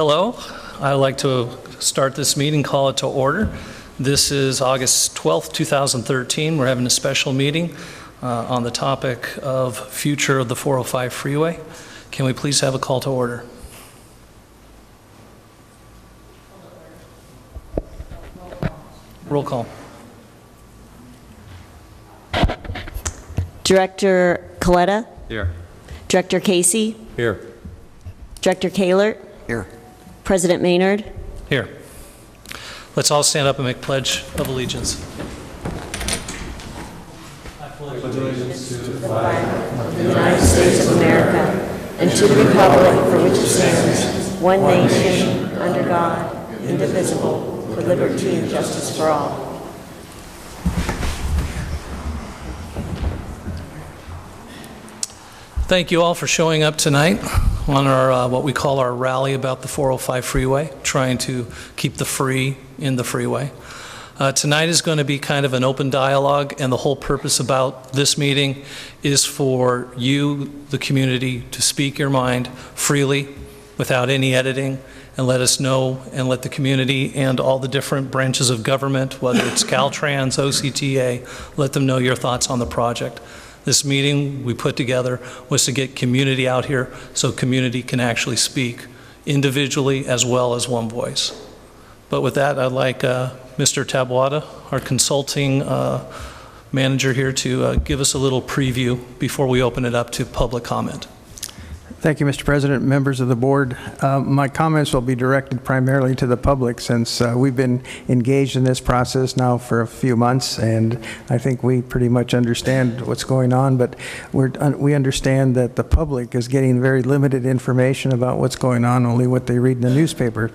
Hello. I'd like to start this meeting, call it to order. This is August 12th, 2013. We're having a special meeting on the topic of future of the 405 freeway. Can we please have a call to order? Roll call. Director Coletta? Here. Director Casey? Here. Director Kahlert? Here. President Maynard? Here. Let's all stand up and make pledge of allegiance. I pledge allegiance to the flag of the United States of America and to the republic for which it stands, one nation, under God, indivisible, with liberty and justice for all. Thank you all for showing up tonight on our what we call our rally about the 405 freeway, trying to keep the free in the freeway. Tonight is going to be kind of an open dialogue, and the whole purpose about this meeting is for you, the community, to speak your mind freely without any editing, and let us know and let the community and all the different branches of government, whether it's Caltrans, OCTA, let them know your thoughts on the project. This meeting we put together was to get community out here so community can actually speak individually as well as one voice. But with that, I'd like Mr. Tabuada, our consulting manager here, to give us a little preview before we open it up to public comment. Thank you, Mr. President, members of the board. My comments will be directed primarily to the public since we've been engaged in this process now for a few months, and I think we pretty much understand what's going on, but we understand that the public is getting very limited information about what's going on, only what they read in the newspaper.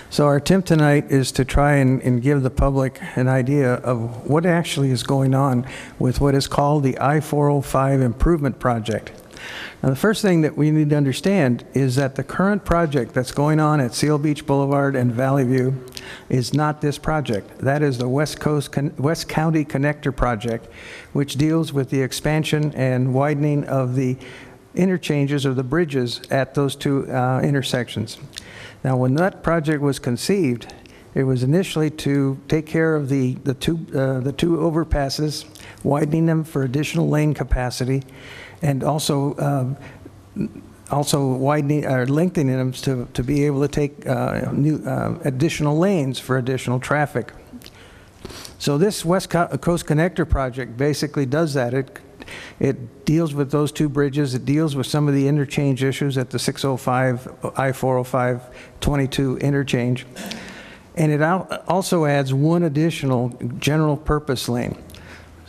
So our attempt tonight is to try and give the public an idea of what actually is going on with what is called the I-405 Improvement Project. Now, the first thing that we need to understand is that the current project that's going on at Seal Beach Boulevard and Valley View is not this project. That is the West County Connector Project, which deals with the expansion and widening of the interchanges or the bridges at those two intersections. Now, when that project was conceived, it was initially to take care of the two overpasses, widening them for additional lane capacity, and also widening or lengthening them to be able to take additional lanes for additional traffic. So this West Coast Connector project basically does that. It deals with those two bridges. It deals with some of the interchange issues at the 605 I-405 22 interchange, and it also adds one additional general purpose lane.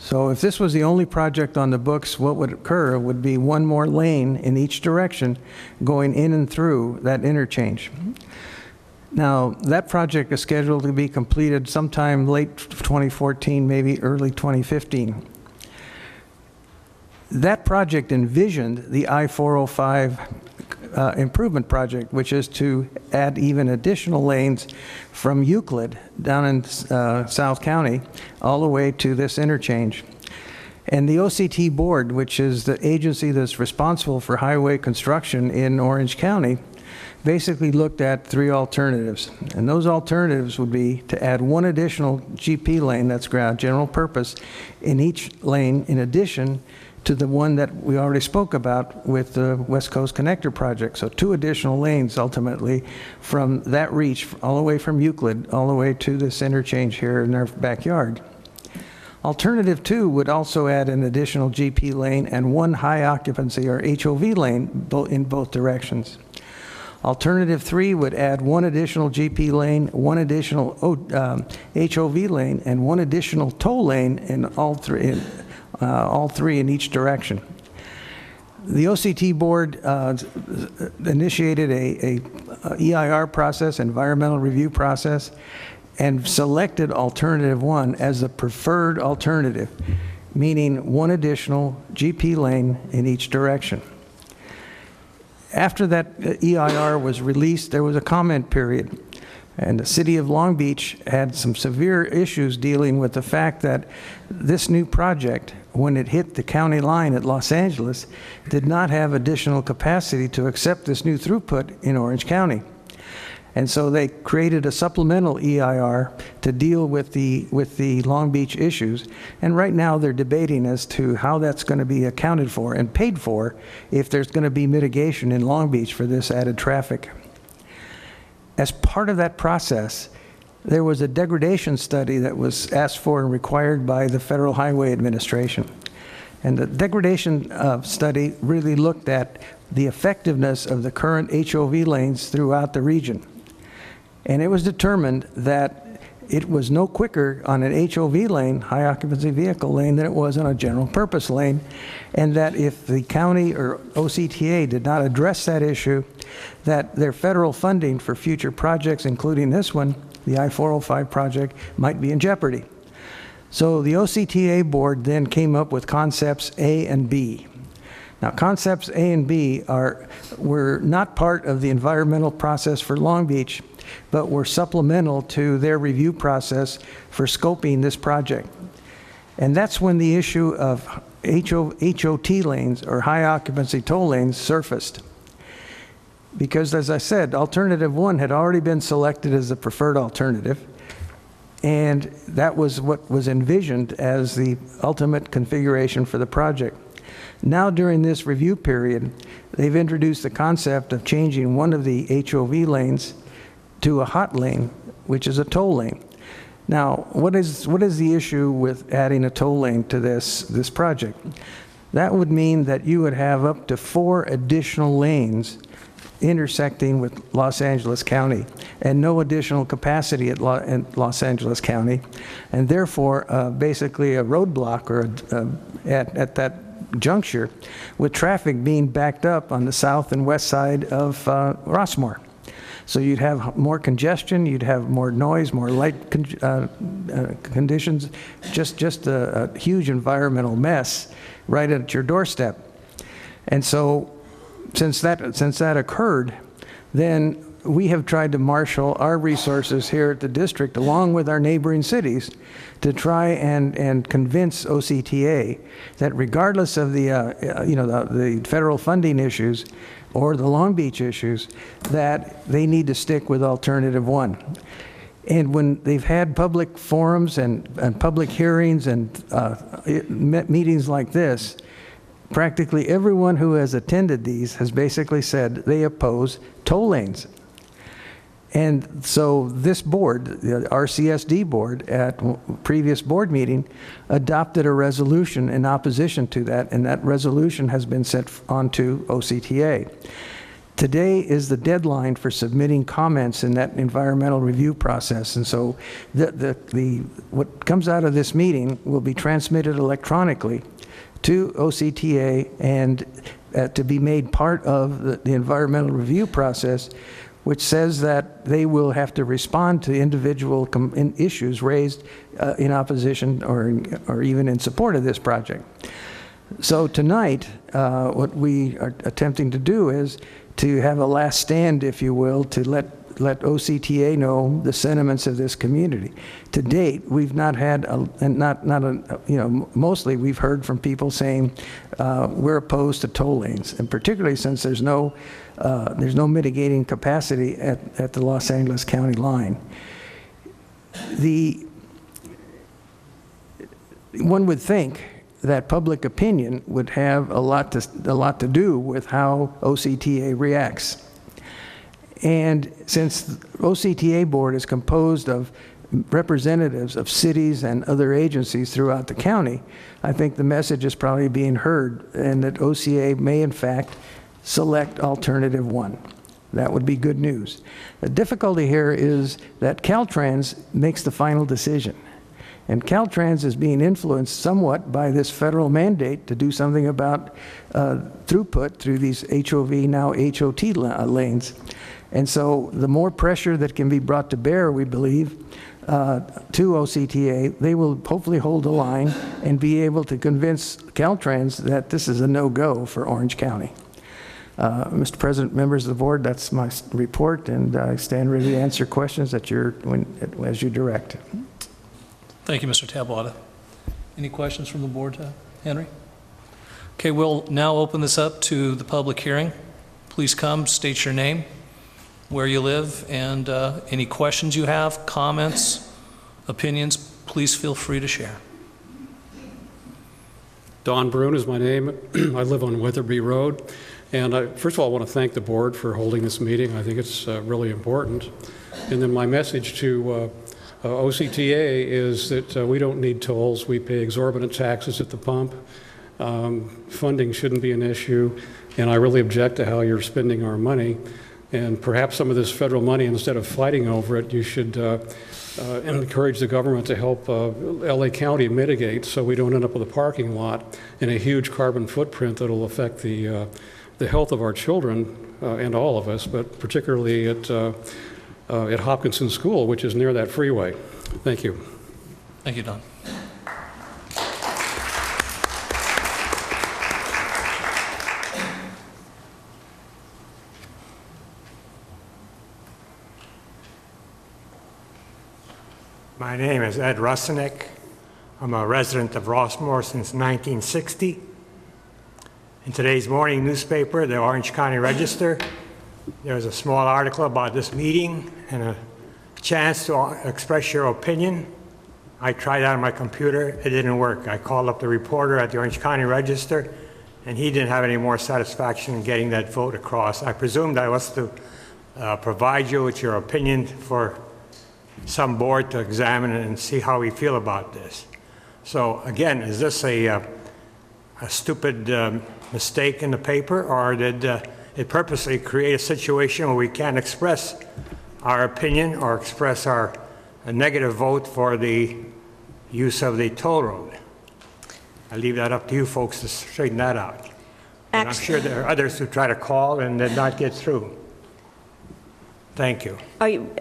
So if this was the only project on the books, what would occur would be one more lane in each direction going in and through that interchange. Now, that project is scheduled to be completed sometime late 2014, maybe early 2015. That project envisioned the I-405 improvement project, which is to add even additional lanes from Euclid down in South County all the way to this interchange. And the OCT board, which is the agency that's responsible for highway construction in Orange County, basically looked at three alternatives. And those alternatives would be to add one additional GP lane, that's general purpose, in each lane in addition to the one that we already spoke about with the West Coast Connector project. So two additional lanes ultimately from that reach all the way from Euclid all the way to this interchange here in our backyard. Alternative 2 would also add an additional GP lane and one high occupancy or HOV lane in both directions. Alternative 3 would add one additional GP lane, one additional HOV lane, and one additional toll lane in all three in each direction. The OCT board initiated a EIR process, environmental review process, and selected alternative 1 as the preferred alternative, meaning one additional GP lane in each direction. After that EIR was released, there was a comment period. And the city of Long Beach had some severe issues dealing with the fact that this new project, when it hit the county line at Los Angeles, did not have additional capacity to accept this new throughput in Orange County. And so they created a supplemental EIR to deal with the Long Beach issues. And right now they're debating as to how that's going to be accounted for and paid for if there's going to be mitigation in Long Beach for this added traffic. As part of that process, there was a degradation study that was asked for and required by the Federal Highway Administration. And the degradation study really looked at the effectiveness of the current HOV lanes throughout the region. And it was determined that it was no quicker on an HOV lane, high occupancy vehicle lane, than it was on a general purpose lane, and that if the county or OCTA did not address that issue, that their federal funding for future projects, including this one, the I-405 project, might be in jeopardy. So the OCTA board then came up with concepts A and B. Now, concepts A and B were not part of the environmental process for Long Beach, but were supplemental to their review process for scoping this project. And that's when the issue of HOT lanes, or high occupancy toll lanes, surfaced. Because, as I said, alternative one had already been selected as the preferred alternative, and that was what was envisioned as the ultimate configuration for the project. Now, during this review period, they've introduced the concept of changing one of the HOV lanes to a hot lane, which is a toll lane. Now, what is the issue with adding a toll lane to this project? That would mean that you would have up to 4 additional lanes intersecting with Los Angeles County, and no additional capacity in Los Angeles County, and therefore basically a roadblock at that juncture, with traffic being backed up on the south and west side of Rossmoor. So you'd have more congestion, you'd have more noise, more light conditions, just a huge environmental mess right at your doorstep. And so since that occurred, then we have tried to marshal our resources here at the district along with our neighboring cities to try and convince OCTA that regardless of the federal funding issues or the Long Beach issues, that they need to stick with alternative one. And when they've had public forums and public hearings and meetings like this, practically everyone who has attended these has basically said they oppose toll lanes. And so this board, the RCSD board, at previous board meeting, adopted a resolution in opposition to that, and that resolution has been sent on to OCTA. Today is the deadline for submitting comments in that environmental review process, and so what comes out of this meeting will be transmitted electronically to OCTA and to be made part of the environmental review process, which says that they will have to respond to individual issues raised in opposition or even in support of this project. So tonight, what we are attempting to do is to have a last stand, if you will, to let OCTA know the sentiments of this community. To date, we've not had, mostly we've heard from people saying we're opposed to toll lanes, and particularly since there's no mitigating capacity at the Los Angeles County line. One would think that public opinion would have a lot to do with how OCTA reacts. And since the OCTA board is composed of representatives of cities and other agencies throughout the county, I think the message is probably being heard, and that OCA may in fact select alternative one. That would be good news. The difficulty here is that Caltrans makes the final decision. And Caltrans is being influenced somewhat by this federal mandate to do something about throughput through these HOV, now HOT lanes. And so the more pressure that can be brought to bear, we believe, to OCTA, they will hopefully hold the line and be able to convince Caltrans that this is a no-go for Orange County. Mr. President, members of the board, that's my report, and I stand ready to answer questions as you direct. Thank you, Mr. Taboada. Any questions from the board, Henry? Okay, we'll now open this up to the public hearing. Please come, state your name, where you live, and any questions you have, comments, opinions, please feel free to share. Don Brune is my name. I live on Weatherby Road. And first of all, I want to thank the board for holding this meeting. I think it's really important. And then my message to OCTA is that we don't need tolls. We pay exorbitant taxes at the pump. Funding shouldn't be an issue. And I really object to how you're spending our money. And perhaps some of this federal money, instead of fighting over it, you should encourage the government to help LA County mitigate so we don't end up with a parking lot and a huge carbon footprint that will affect the health of our children and all of us, but particularly at Hopkinson School, which is near that freeway. Thank you. Thank you, Don. My name is Ed Russinek. I'm a resident of Rossmoor since 1960. In today's morning newspaper, the Orange County Register, there was a small article about this meeting and a chance to express your opinion. I tried out on my computer. It didn't work. I called up the reporter at the Orange County Register, and he didn't have any more satisfaction in getting that vote across. I presumed I was to provide you with your opinion for some board to examine it and see how we feel about this. So again, is this a stupid mistake in the paper, or did it purposely create a situation where we can't express our opinion or express our negative vote for the use of the toll road? I leave that up to you folks to straighten that out. And I'm sure there are others who try to call and did not get through. Thank you.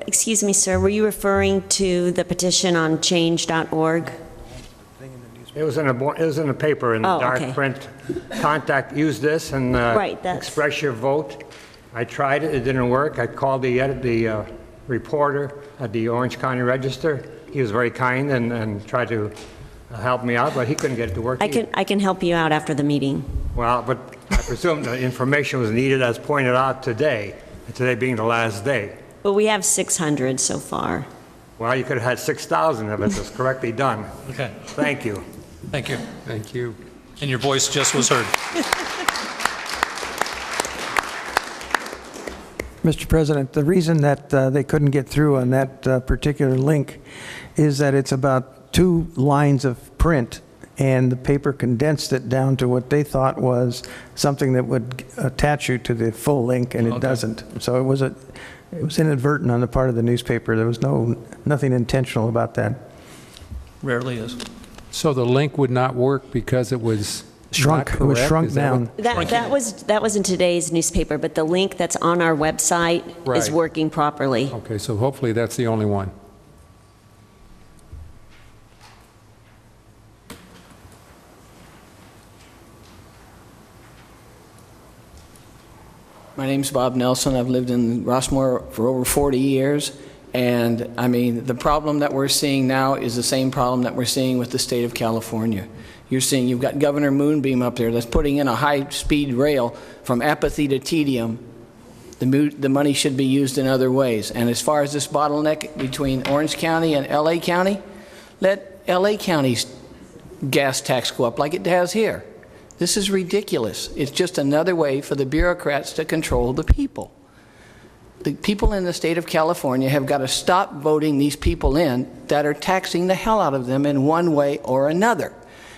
Excuse me, sir, were you referring to the petition on change.org? It was in the paper in dark okay. print. Use this and express your vote. I tried it. It didn't work. I called the reporter at the Orange County Register. He was very kind and tried to help me out, but he couldn't get it to work. I can help you out after the meeting. Well, but I presume the information was needed as pointed out today, today being the last day. Well, we have 600 so far. Well, you could have had 6,000 if it was correctly done. Okay. Thank you. Thank you. Thank you. And your voice just was heard. Mr. President, the reason that they couldn't get through on that particular link is that it's about 2 lines of print, and the paper condensed it down to what they thought was something that would attach you to the full link, and it doesn't. So it was inadvertent on the part of the newspaper. There was nothing intentional about that. Rarely is. So the link would not work because it was Shrunk. It was shrunk down. That was in today's newspaper, but the link that's on our website is Right. working properly. Okay, so hopefully that's the only one. My name's Bob Nelson. I've lived in Rossmoor for over 40 years. And I mean, the problem that we're seeing now is the same problem that we're seeing with the state of California. You've got Governor Moonbeam up there that's putting in a high-speed rail from Apathy to Tedium. The money should be used in other ways. And as far as this bottleneck between Orange County and LA County, let LA County's gas tax go up like it has here. This is ridiculous. It's just another way for the bureaucrats to control the people. The people in the state of California have got to stop voting these people in that are taxing the hell out of them in one way or another.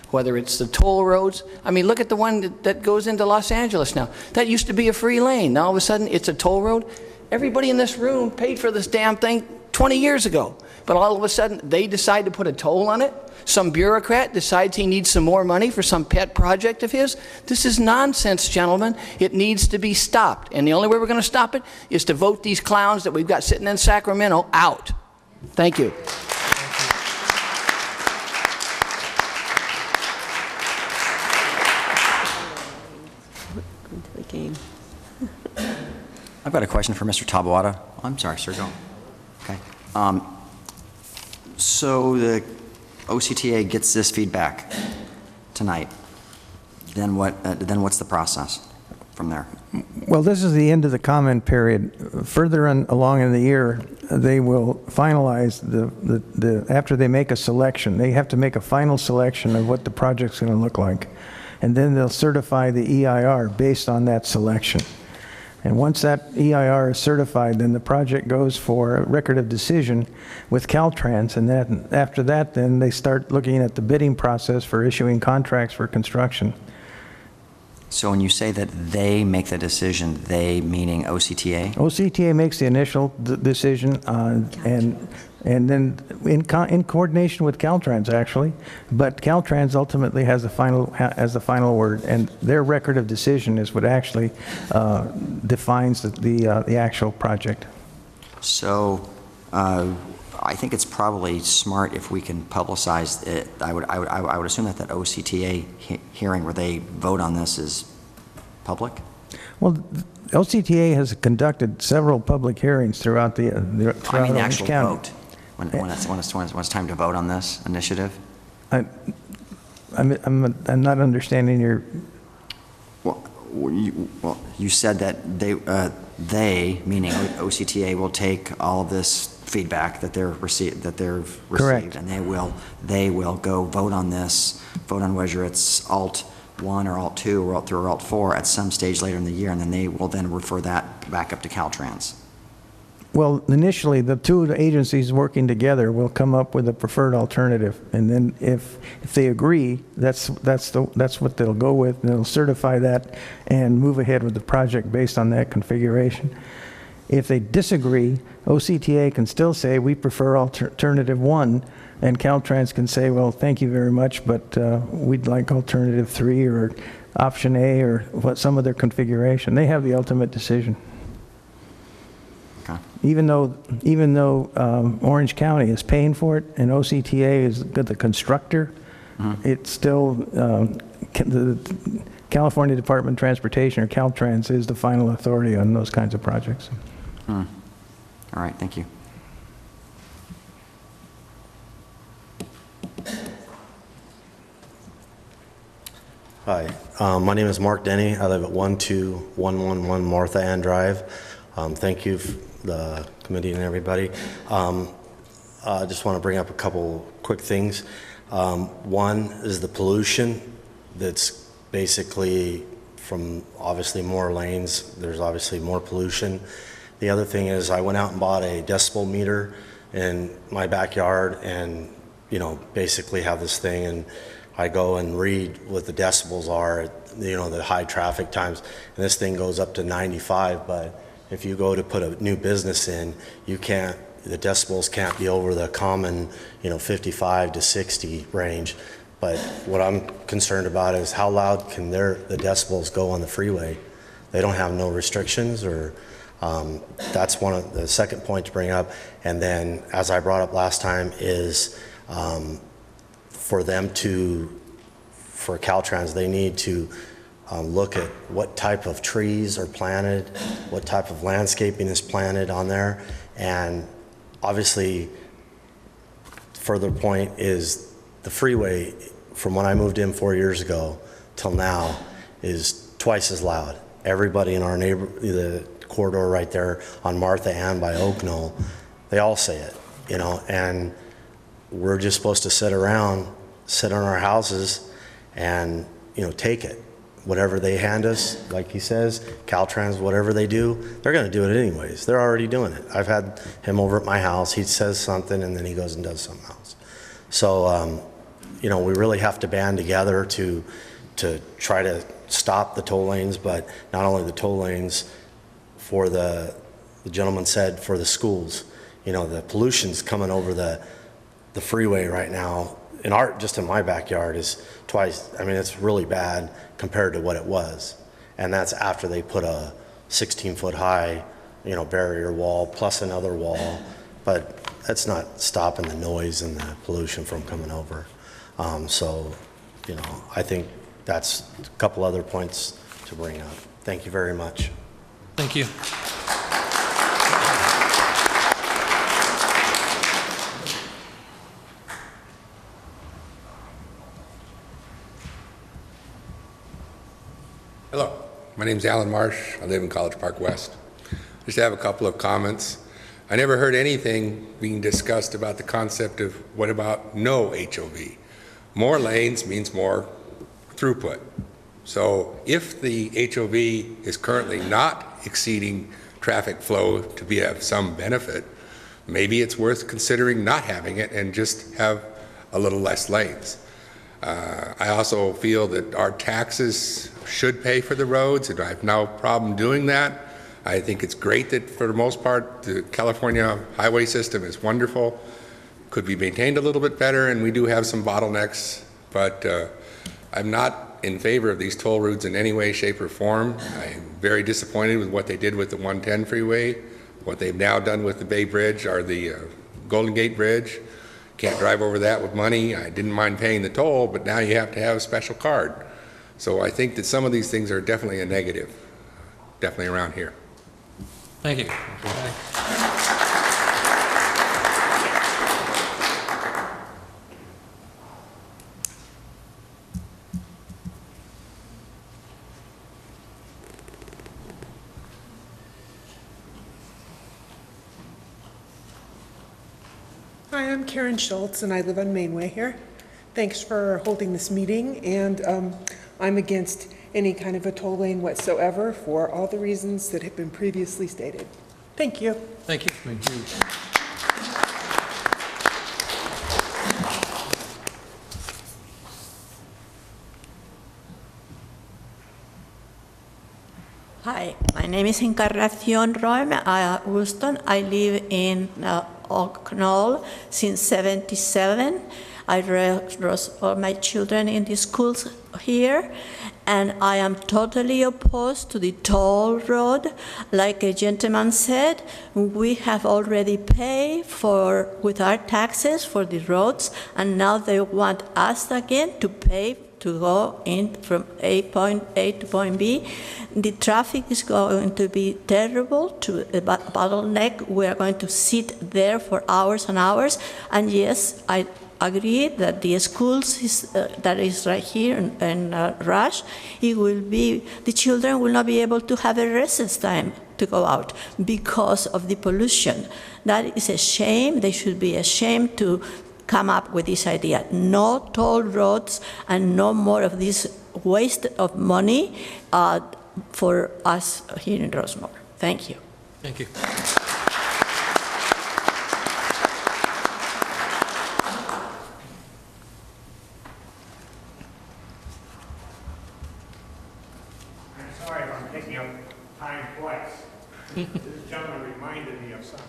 Whether it's the toll roads. I mean, look at the one that goes into Los Angeles now. That used to be a free lane. Now all of a sudden it's a toll road. Everybody in this room paid for this damn thing 20 years ago. But all of a sudden they decide to put a toll on it. Some bureaucrat decides he needs some more money for some pet project of his. This is nonsense, gentlemen. It needs to be stopped. And the only way we're going to stop it is to vote these clowns that we've got sitting in Sacramento out. Thank you. Into the game. I've got a question for Mr. Taboada. I'm sorry, sir, go. Okay. So the OCTA gets this feedback tonight. Then what? Then what's the process? from there? Well, this is the end of the comment period. Further along in the year, they will finalize after they make a selection, they have to make a final selection of what the project's going to look like. And then they'll certify the EIR based on that selection. And once that EIR is certified, then the project goes for a record of decision with Caltrans, and then after that, then they start looking at the bidding process for issuing contracts for construction. So when you say that they make the decision, they meaning OCTA? OCTA makes the initial decision, and then in coordination with Caltrans, actually, but Caltrans ultimately has the final word, and their record of decision is what actually defines the actual project. So I think it's probably smart if we can publicize it. I would assume that OCTA hearing where they vote on this is public? Well, OCTA has conducted several public hearings throughout I mean the Orange actual County. vote, when it's time to vote on this initiative? I'm not understanding your... Well, you said that they, meaning OCTA, will take all of this feedback that they've received, Correct. and they will go vote on this, vote on whether it's Alt 1 or Alt 2 or Alt 3 or Alt 4 at some stage later in the year, and then they will then refer that back up to Caltrans. Well, initially, the two agencies working together will come up with a preferred alternative, and then if they agree, that's what they'll go with, and they'll certify that and move ahead with the project based on that configuration. If they disagree, OCTA can still say, we prefer alternative 1, and Caltrans can say, well, thank you very much, but we'd like alternative 3 or option A or some other configuration. They have the ultimate decision. Okay. Even though Orange County is paying for it and OCTA is the constructor, it's still the California Department of Transportation, or Caltrans, is the final authority on those kinds of projects. All right, thank you. Hi, my name is Mark Denny. I live at 12111 Martha Ann Drive. Thank you, the committee and everybody. I just want to bring up a couple quick things. One is the pollution that's basically from obviously more lanes. There's obviously more pollution. The other thing is I went out and bought a decibel meter in my backyard and, basically have this thing, and I go and read what the decibels are at, the high traffic times, and this thing goes up to 95, but if you go to put a new business in, the decibels can't be over the common, 55 to 60 range. But what I'm concerned about is how loud can the decibels go on the freeway? They don't have no restrictions, or that's one of the second point to bring up. And then, as I brought up last time, is for Caltrans, they need to look at what type of trees are planted, what type of landscaping is planted on there. And obviously, further point is the freeway from when I moved in 4 years ago till now is twice as loud. Everybody in our the corridor right there on Martha Ann by Oak Knoll, they all say it, and we're just supposed to sit on our houses and, take it. Whatever they hand us, like he says, Caltrans, whatever they do, they're going to do it anyways. They're already doing it. I've had him over at my house. He says something, and then he goes and does something else. So, we really have to band together to try to stop the toll lanes, but not only the toll lanes, for the gentleman said, for the schools. The pollution's coming over the freeway right now. Just in my backyard is twice. I mean, it's really bad compared to what it was. And that's after they put a 16-foot high, barrier wall plus another wall. But that's not stopping the noise and the pollution from coming over. So, I think that's a couple other points to bring up. Thank you very much. Thank you. Hello, My name's Alan Marsh. I live in College Park West. Just have a couple of comments. I never heard anything being discussed about the concept of what about no HOV? More lanes means more throughput. So if the HOV is currently not exceeding traffic flow to be of some benefit, maybe it's worth considering not having it and just have a little less lanes. I also feel that our taxes should pay for the roads, and I have no problem doing that. I think it's great that, for the most part, the California highway system is wonderful. Could be maintained a little bit better, and we do have some bottlenecks, but I'm not in favor of these toll routes in any way, shape, or form. I'm very disappointed with what they did with the 110 freeway, what they've now done with the Bay Bridge or the Golden Gate Bridge. Can't drive over that with money. I didn't mind paying the toll, but now you have to have a special card. So I think that some of these things are definitely a negative, definitely around here. Thank you. Hi, I'm Karen Schultz, and I live on Mainway here. Thanks for holding this meeting, and I'm against any kind of a toll lane whatsoever for all the reasons that have been previously stated. Thank you. Thank you. Thank you. Hi, my name is Encarnacion Roem, Houston. I live in Oak Knoll since '77. I raised all my children in the schools here, and I am totally opposed to the toll road. Like a gentleman said, we have already paid with our taxes for the roads, and now they want us again to pay to go in from point A to point B. The traffic is going to be terrible, to a bottleneck. We are going to sit there for hours and hours. And yes, I agree that the schools that is right here in Rush, the children will not be able to have a recess time to go out because of the pollution. That is a shame. They should be ashamed to come up with this idea. No toll roads and no more of this waste of money for us here in Rossmoor. Thank you. Thank you. I'm sorry if I'm taking up time twice. This gentleman reminded me of something.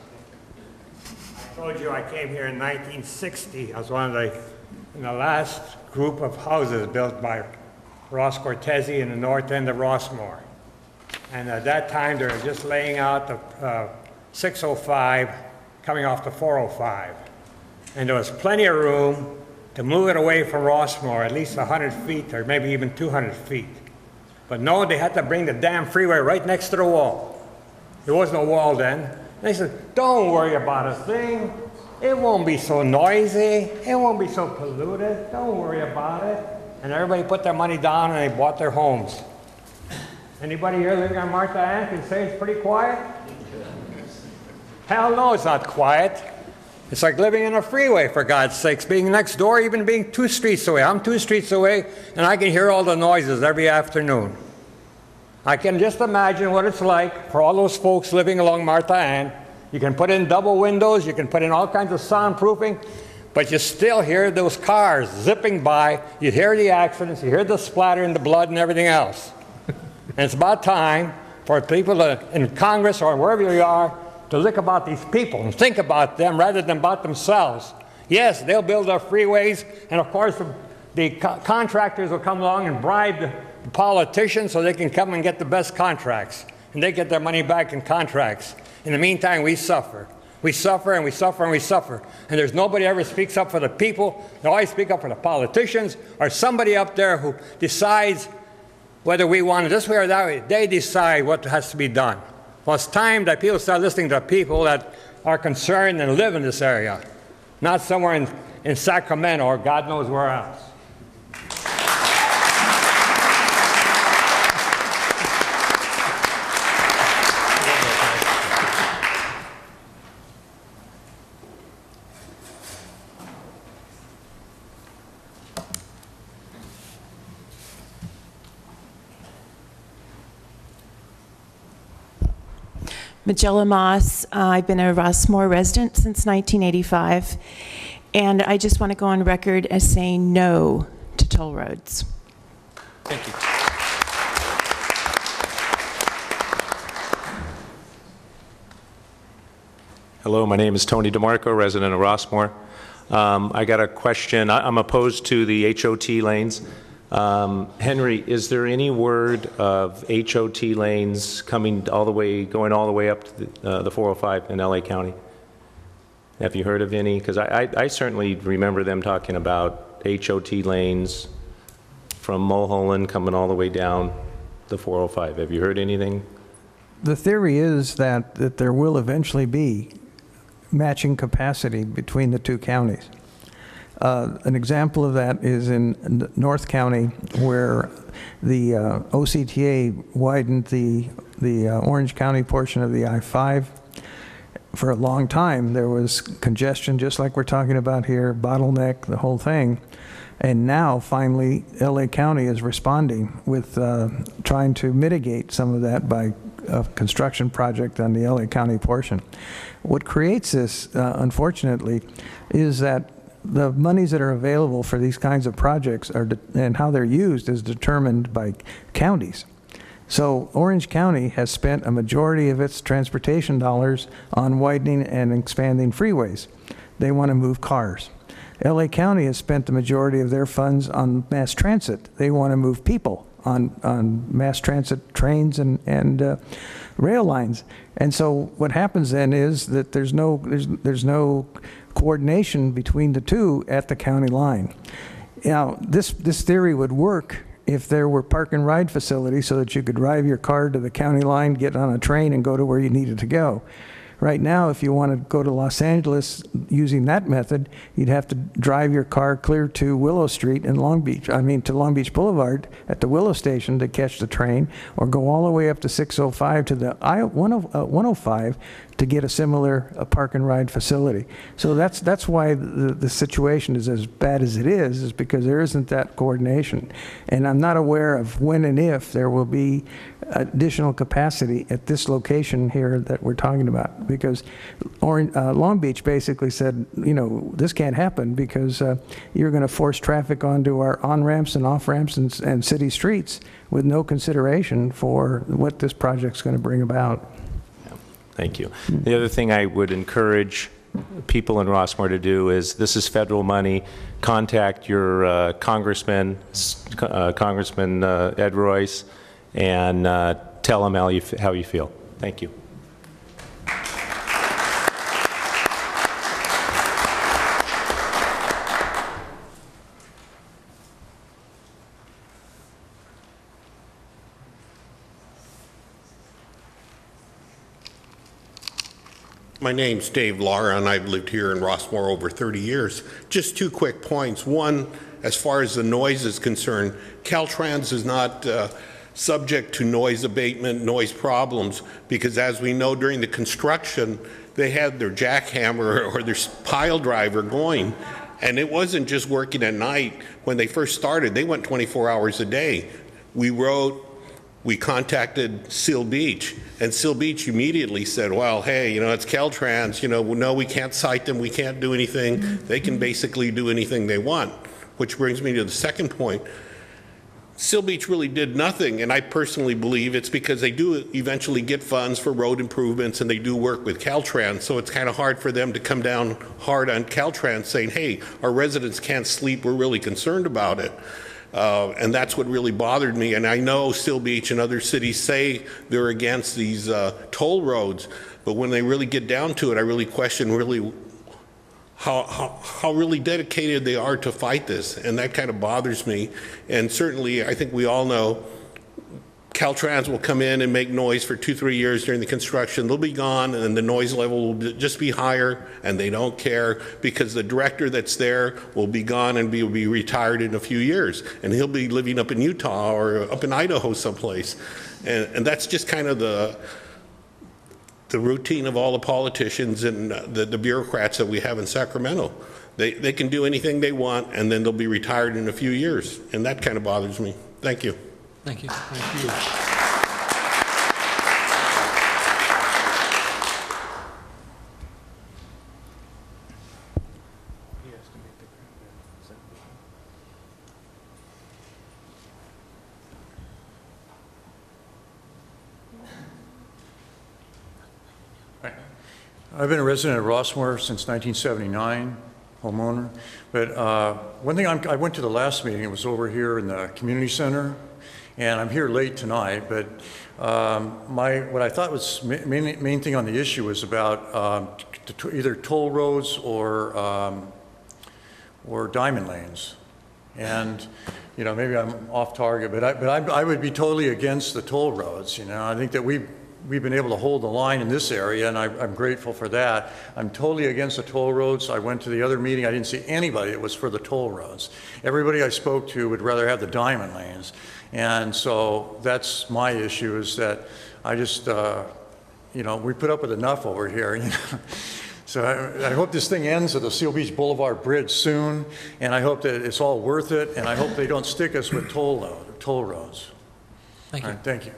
I told you I came here in 1960. I was one of in the last group of houses built by Ross Cortese in the north end of Rossmoor. And at that time, they were just laying out the 605 coming off the 405. And there was plenty of room to move it away from Rossmoor, at least 100 feet or maybe even 200 feet. But no, they had to bring the damn freeway right next to the wall. There was no wall then. They said, don't worry about a thing. It won't be so noisy. It won't be so polluted. Don't worry about it. And everybody put their money down and they bought their homes. Anybody here living on Martha Ann can say it's pretty quiet? Hell no, it's not quiet. It's like living in a freeway, for God's sakes, being next door, even being 2 streets away. I'm 2 streets away, and I can hear all the noises every afternoon. I can just imagine what it's like for all those folks living along Martha Ann. You can put in double windows, you can put in all kinds of soundproofing, but you still hear those cars zipping by. You hear the accidents, you hear the splatter and the blood and everything else. And it's about time for people in Congress or wherever you are to look about these people and think about them rather than about themselves. Yes, they'll build our freeways, and of course the contractors will come along and bribe the politicians so they can come and get the best contracts, and they get their money back in contracts. In the meantime, we suffer. We suffer and we suffer and we suffer. And there's nobody ever speaks up for the people. They always speak up for the politicians or somebody up there who decides whether we want it this way or that way. They decide what has to be done. Well, it's time that people start listening to people that are concerned and live in this area, not somewhere in Sacramento or God knows where else. Magella Moss. I've been a Rossmoor resident since 1985, and I just want to go on record as saying no to toll roads. Thank you. Hello, my name is Tony DeMarco, resident of Rossmoor. I got a question. I'm opposed to the HOT lanes. Henry, is there any word of HOT lanes going all the way up to the 405 in LA County? Have you heard of any? Because I certainly remember them talking about HOT lanes from Mulholland coming all the way down the 405. Have you heard anything? The theory is that there will eventually be matching capacity between the two counties. An example of that is in North County, where the OCTA widened the Orange County portion of the I-5. For a long time, there was congestion, just like we're talking about here, bottleneck, the whole thing. And now, finally, LA County is responding with trying to mitigate some of that by a construction project on the LA County portion. What creates this, unfortunately, is that the monies that are available for these kinds of projects and how they're used is determined by counties. So Orange County has spent a majority of its transportation dollars on widening and expanding freeways. They want to move cars. LA County has spent the majority of their funds on mass transit. They want to move people on mass transit trains and rail lines. And so what happens then is that there's no coordination between the two at the county line. Now, this theory would work if there were park and ride facilities so that you could drive your car to the county line, get on a train, and go to where you needed to go. Right now, if you want to go to Los Angeles using that method, you'd have to drive your car clear to Willow Street in Long Beach, to Long Beach Boulevard at the Willow Station to catch the train, or go all the way up to 605 to the 105 to get a similar park and ride facility. So that's why the situation is as bad as it is because there isn't that coordination. And I'm not aware of when and if there will be additional capacity at this location here that we're talking about, because Long Beach basically said, this can't happen because you're going to force traffic onto our on-ramps and off-ramps and city streets with no consideration for what this project's going to bring about. Thank you. The other thing I would encourage people in Rossmoor to do is, this is federal money, contact your Congressman Ed Royce, and tell him how you feel. Thank you. My name's Dave Lara, and I've lived here in Rossmoor over 30 years. Just two quick points. One, as far as the noise is concerned, Caltrans is not subject to noise abatement, noise problems, because as we know, during the construction, they had their jackhammer or their pile driver going, and it wasn't just working at night. When they first started, they went 24 hours a day. We contacted Seal Beach, and Seal Beach immediately said, well, hey, it's Caltrans, no, we can't cite them, we can't do anything. They can basically do anything they want, which brings me to the second point. Seal Beach really did nothing, and I personally believe it's because they do eventually get funds for road improvements, and they do work with Caltrans, so it's kind of hard for them to come down hard on Caltrans saying, hey, our residents can't sleep, we're really concerned about it. And that's what really bothered me. And I know Seal Beach and other cities say they're against these toll roads, but when they really get down to it, I really question how really dedicated they are to fight this, and that kind of bothers me. And certainly, I think we all know Caltrans will come in and make noise for 2-3 years during the construction. They'll be gone, and the noise level will just be higher, and they don't care because the director that's there will be gone and will be retired in a few years, and he'll be living up in Utah or up in Idaho someplace. And that's just kind of the routine of all the politicians and the bureaucrats that we have in Sacramento. They can do anything they want, and then they'll be retired in a few years, and that kind of bothers me. Thank you. Thank you. Thank you. I've been a resident of Rossmoor since 1979, homeowner. But one thing, I went to the last meeting, it was over here in the community center, and I'm here late tonight, but what I thought was main thing on the issue was about either toll roads or diamond lanes. And, you know, maybe I'm off target, but I would be totally against the toll roads, you know. I think that we've been able to hold the line in this area, and I'm grateful for that. I'm totally against the toll roads. I went to the other meeting, I didn't see anybody that was for the toll roads. Everybody I spoke to would rather have the diamond lanes. And so that's my issue, is that I just, you know, we put up with enough over here, you know. So I hope this thing ends at the Seal Beach Boulevard Bridge soon, and I hope that it's all worth it, and I hope they don't stick us with toll roads. Thank you. All right, thank you.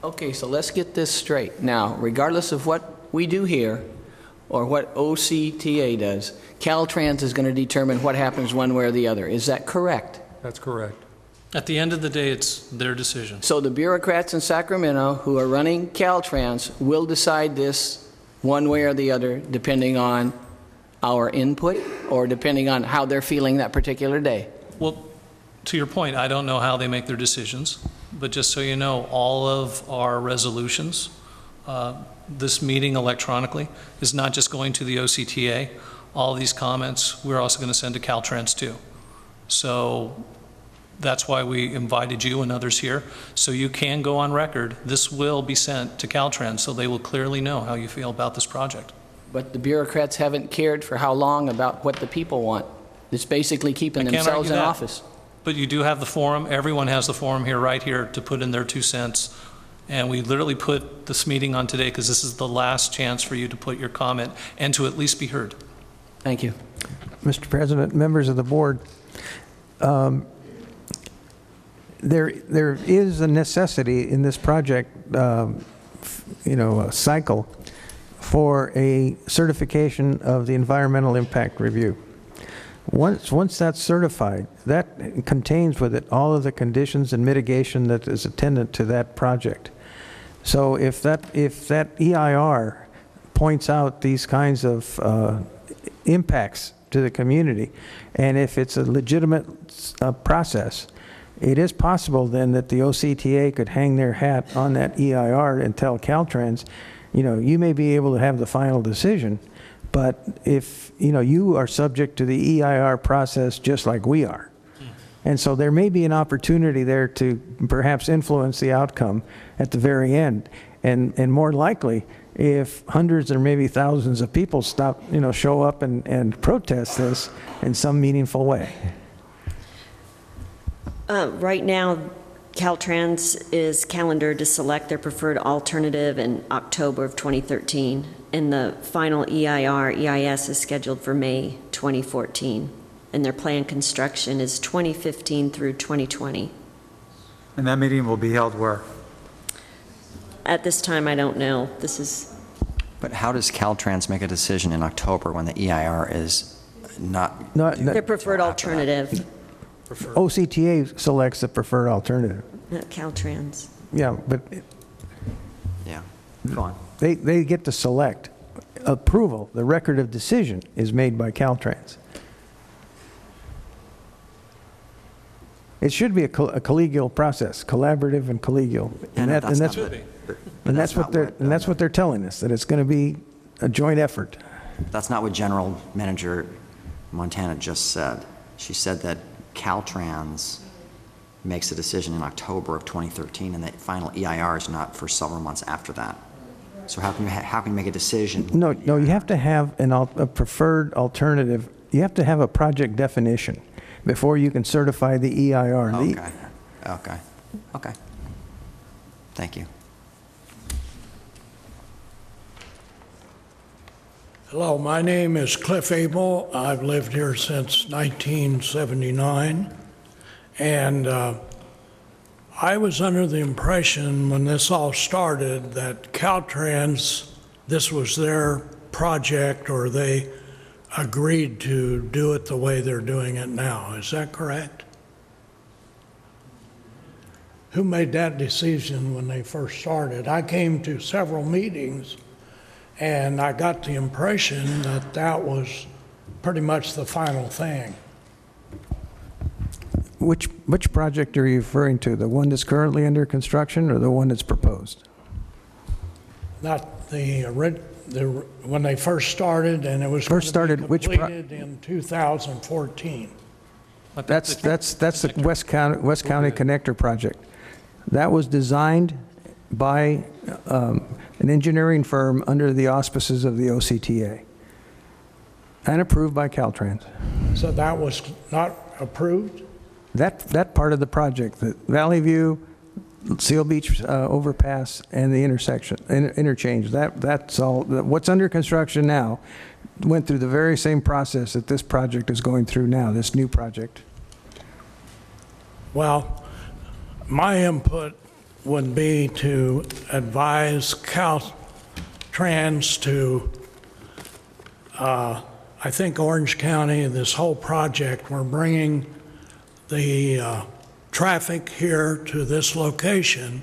Okay, so let's get this straight. Now, regardless of what we do here or what OCTA does, Caltrans is going to determine what happens one way or the other. Is that correct? That's correct. At the end of the day, it's their decision. So the bureaucrats in Sacramento who are running Caltrans will decide this one way or the other depending on our input or depending on how they're feeling that particular day. Well, to your point, I don't know how they make their decisions, but just so you know, all of our resolutions, this meeting electronically, is not just going to the OCTA. All these comments, we're also going to send to Caltrans too. So that's why we invited you and others here, so you can go on record. This will be sent to Caltrans, so they will clearly know how you feel about this project. But the bureaucrats haven't cared for how long about what the people want. It's basically keeping themselves in office. But you do have the forum. Everyone has the forum here, right here, to put in their 2 cents. And we literally put this meeting on today because this is the last chance for you to put your comment and to at least be heard. Thank you. Mr. President, members of the board, there is a necessity in this project, you know, a cycle for a certification of the environmental impact review. Once that's certified, that contains with it all of the conditions and mitigation that is attendant to that project. So if that EIR points out these kinds of impacts to the community, and if it's a legitimate process, it is possible then that the OCTA could hang their hat on that EIR and tell Caltrans, you know, you may be able to have the final decision, but if, you know, you are subject to the EIR process just like we are. And so there may be an opportunity there to perhaps influence the outcome at the very end. And more likely, if hundreds or maybe thousands of people show up and protest this in some meaningful way. Right now, Caltrans is calendared to select their preferred alternative in October of 2013, and the final EIS is scheduled for May 2014, and their planned construction is 2015 through 2020. And that meeting will be held where? At this time, I don't know. This is... But how does Caltrans make a decision in October when the EIR is not their preferred alternative? OCTA selects the preferred alternative. Not Caltrans. Yeah, but yeah, go on. They get to select. Approval, the record of decision, is made by Caltrans. It should be a collegial process, collaborative and collegial, and that's what they're telling us, that it's going to be a joint effort. That's not what General Manager Montana just said. She said that Caltrans makes a decision in October of 2013, and the final EIR is not for several months after that. So how can you make a decision? No, you have to have a preferred alternative. You have to have a project definition before you can certify the EIR. Okay. Thank you. Hello, my name is Cliff Abel. I've lived here since 1979, and I was under the impression when this all started that Caltrans this was their project, or they agreed to do it the way they're doing it now. Is that correct? Who made that decision when they first started? I came to several meetings, and I got the impression that that was pretty much the final thing. Which project are you referring to? The one that's currently under construction or the one that's proposed? Not when they first started, and it was First started, completed in 2014. That's the West County Connector project. That was designed by an engineering firm under the auspices of the OCTA and approved by Caltrans. So that was not approved? That part of the project, the Valley View, Seal Beach overpass, and the interchange, that's all. What's under construction now went through the very same process that this project is going through now, this new project. Well, my input would be to advise Caltrans to, I think Orange County, this whole project, we're bringing the traffic here to this location,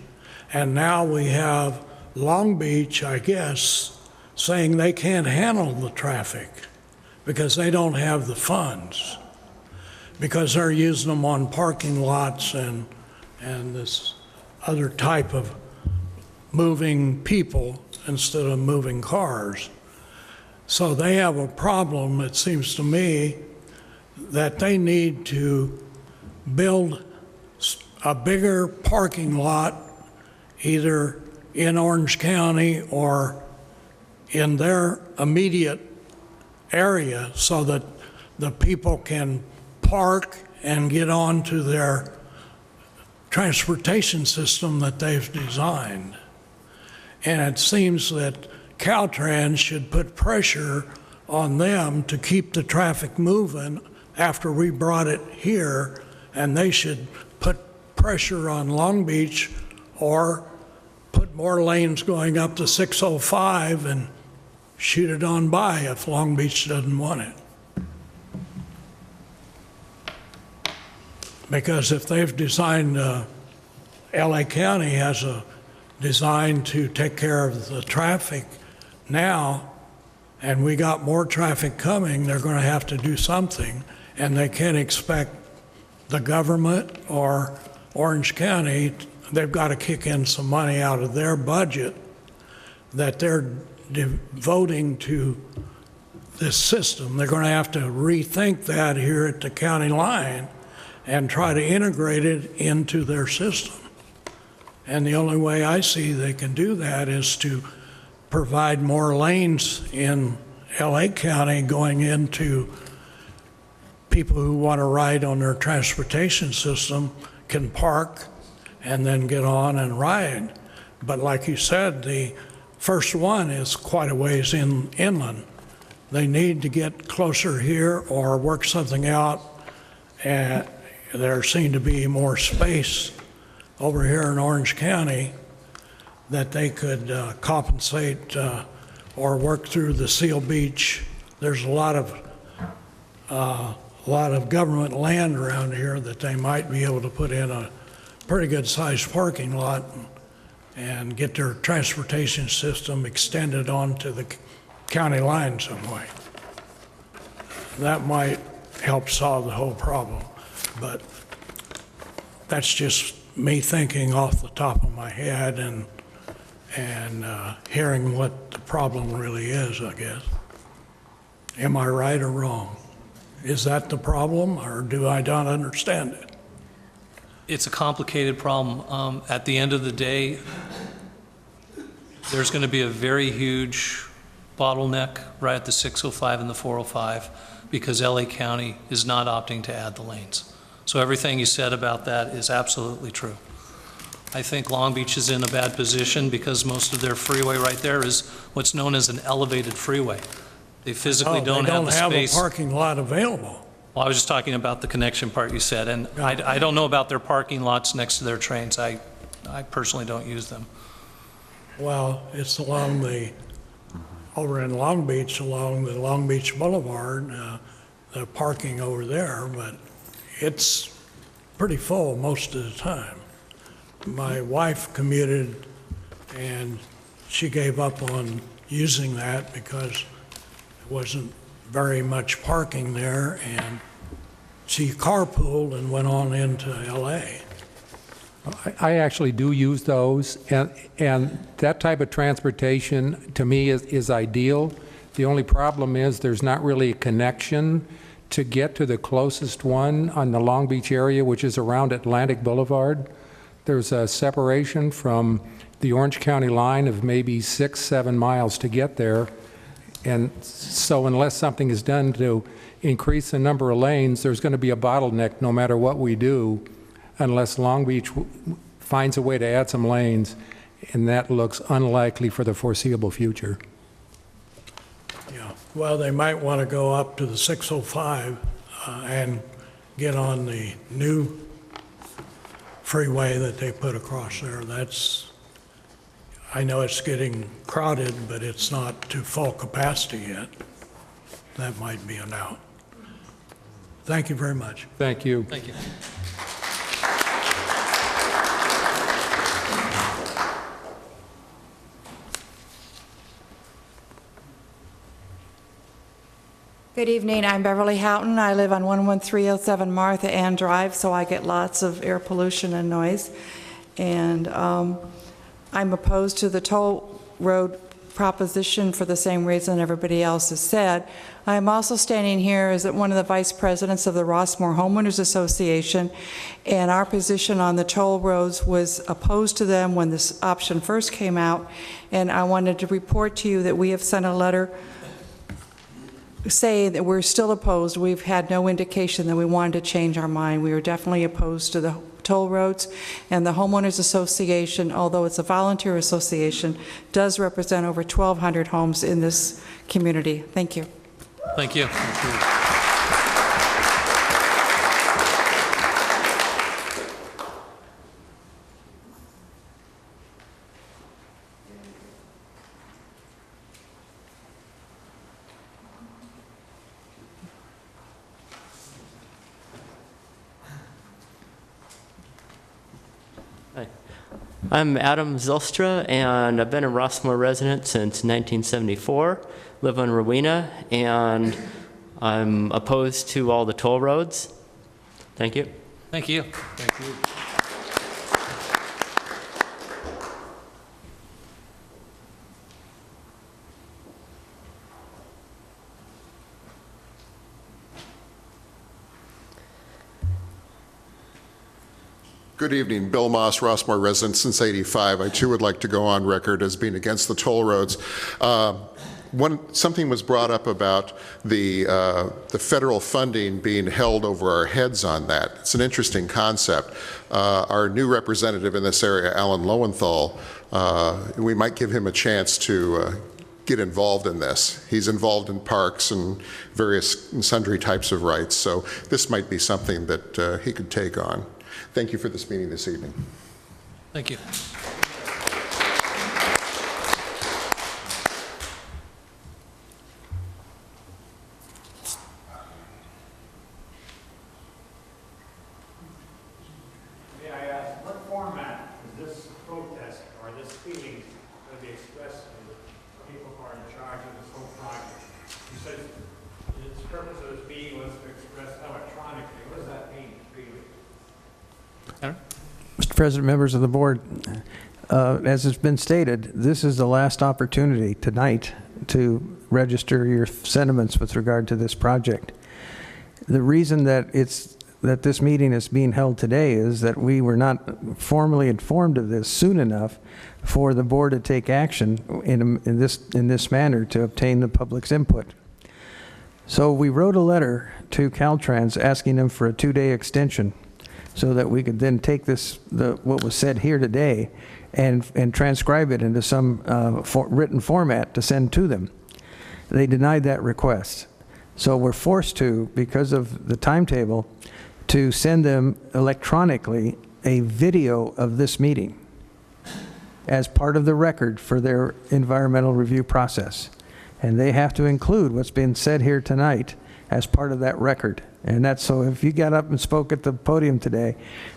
and now we have Long Beach, I guess, saying they can't handle the traffic because they don't have the funds, because they're using them on parking lots and this other type of moving people instead of moving cars. So they have a problem, it seems to me, that they need to build a bigger parking lot either in Orange County or in their immediate area so that the people can park and get onto their transportation system that they've designed. And it seems that Caltrans should put pressure on them to keep the traffic moving after we brought it here, and they should put pressure on Long Beach or put more lanes going up to 605 and shoot it on by if Long Beach doesn't want it. Because if they've designed, LA County has a design to take care of the traffic now, and we got more traffic coming, they're going to have to do something, and they can't expect the government or Orange County, they've got to kick in some money out of their budget that they're devoting to this system. They're going to have to rethink that here at the county line and try to integrate it into their system. And the only way I see they can do that is to provide more lanes in LA County going into people who want to ride on their transportation system can park and then get on and ride. But like you said, the first one is quite a ways inland. They need to get closer here or work something out, and there seemed to be more space over here in Orange County that they could compensate or work through the Seal Beach. There's a lot of government land around here that they might be able to put in a pretty good sized parking lot and get their transportation system extended onto the county line some way. That might help solve the whole problem, but that's just me thinking off the top of my head and hearing what the problem really is, I guess. Am I right or wrong? Is that the problem, or do I not understand it? It's a complicated problem. At the end of the day, there's going to be a very huge bottleneck right at the 605 and the 405 because LA County is not opting to add the lanes. So everything you said about that is absolutely true. I think Long Beach is in a bad position because most of their freeway right there is what's known as an elevated freeway. They physically don't have the space. They don't have a parking lot available. Well, I was just talking about the connection part you said, and I don't know about their parking lots next to their trains. I personally don't use them. Well, it's along the over in Long Beach along the Long Beach Boulevard, the parking over there, but it's pretty full most of the time. My wife commuted and she gave up on using that because there wasn't very much parking there, and she carpooled and went on into LA. I actually do use those, and that type of transportation, to me, is ideal. The only problem is there's not really a connection to get to the closest one on the Long Beach area, which is around Atlantic Boulevard. There's a separation from the Orange County line of maybe 6-7 miles to get there. And so unless something is done to increase the number of lanes, there's going to be a bottleneck no matter what we do, unless Long Beach finds a way to add some lanes, and that looks unlikely for the foreseeable future. Yeah, well, they might want to go up to the 605 and get on the new freeway that they put across there. I know it's getting crowded, but it's not to full capacity yet. That might be an out. Thank you very much. Thank you. Thank you. Good evening. I'm Beverly Houghton. I live on 11307 Martha Ann Drive, so I get lots of air pollution and noise. And I'm opposed to the toll road proposition for the same reason everybody else has said. I'm also standing here as one of the vice presidents of the Rossmoor Homeowners Association, and our position on the toll roads was opposed to them when this option first came out. And I wanted to report to you that we have sent a letter saying that we're still opposed. We've had no indication that we wanted to change our mind. We are definitely opposed to the toll roads, and the Homeowners Association, although it's a volunteer association, does represent over 1,200 homes in this community. Thank you. Thank you. Hi. I'm Adam Zylstra, and I've been a Rossmoor resident since 1974, live on Rowena, and I'm opposed to all the toll roads. Thank you. Thank you. Thank you. Good evening. Bill Moss, Rossmoor resident since '85. I too would like to go on record as being against the toll roads. Something was brought up about the federal funding being held over our heads on that. It's an interesting concept. Our new representative in this area, Alan Lowenthal, we might give him a chance to get involved in this. He's involved in parks and various and sundry types of rights, so this might be something that he could take on. Thank you for this meeting this evening. Thank you. May I ask, what format is this protest or this feeling going to be expressed to the people who are in charge of this whole project? You said the purpose of this meeting was to express electronically. What does that mean, really? Mr. President, members of the board, as has been stated, this is the last opportunity tonight to register your sentiments with regard to this project. The reason that this meeting is being held today is that we were not formally informed of this soon enough for the board to take action in this manner to obtain the public's input. So we wrote a letter to Caltrans asking them for a 2-day extension so that we could then take what was said here today and transcribe it into some written format to send to them. They denied that request. So we're forced to, because of the timetable, to send them electronically a video of this meeting. as part of the record for their environmental review process. And they have to include what's been said here tonight as part of that record. And that's, so if you got up and spoke at the podium today,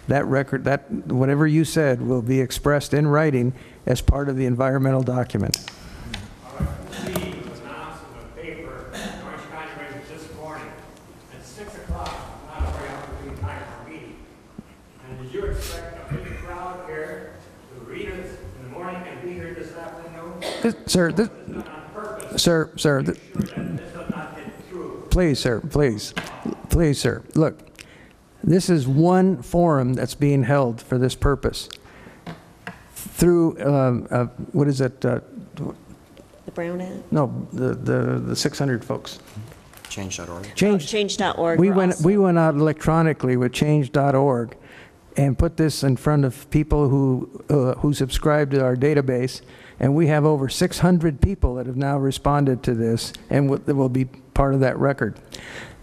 that record, that whatever you said will be expressed in writing as part of the environmental document. Sir, please, sir, please, sir. Look, this is one forum that's being held for this purpose through, what is it? The Brown Act? No, the 600 folks. Change.org. Change.org. We went out electronically with change.org and put this in front of people who subscribe to our database. And we have over 600 people that have now responded to this and that will be part of that record.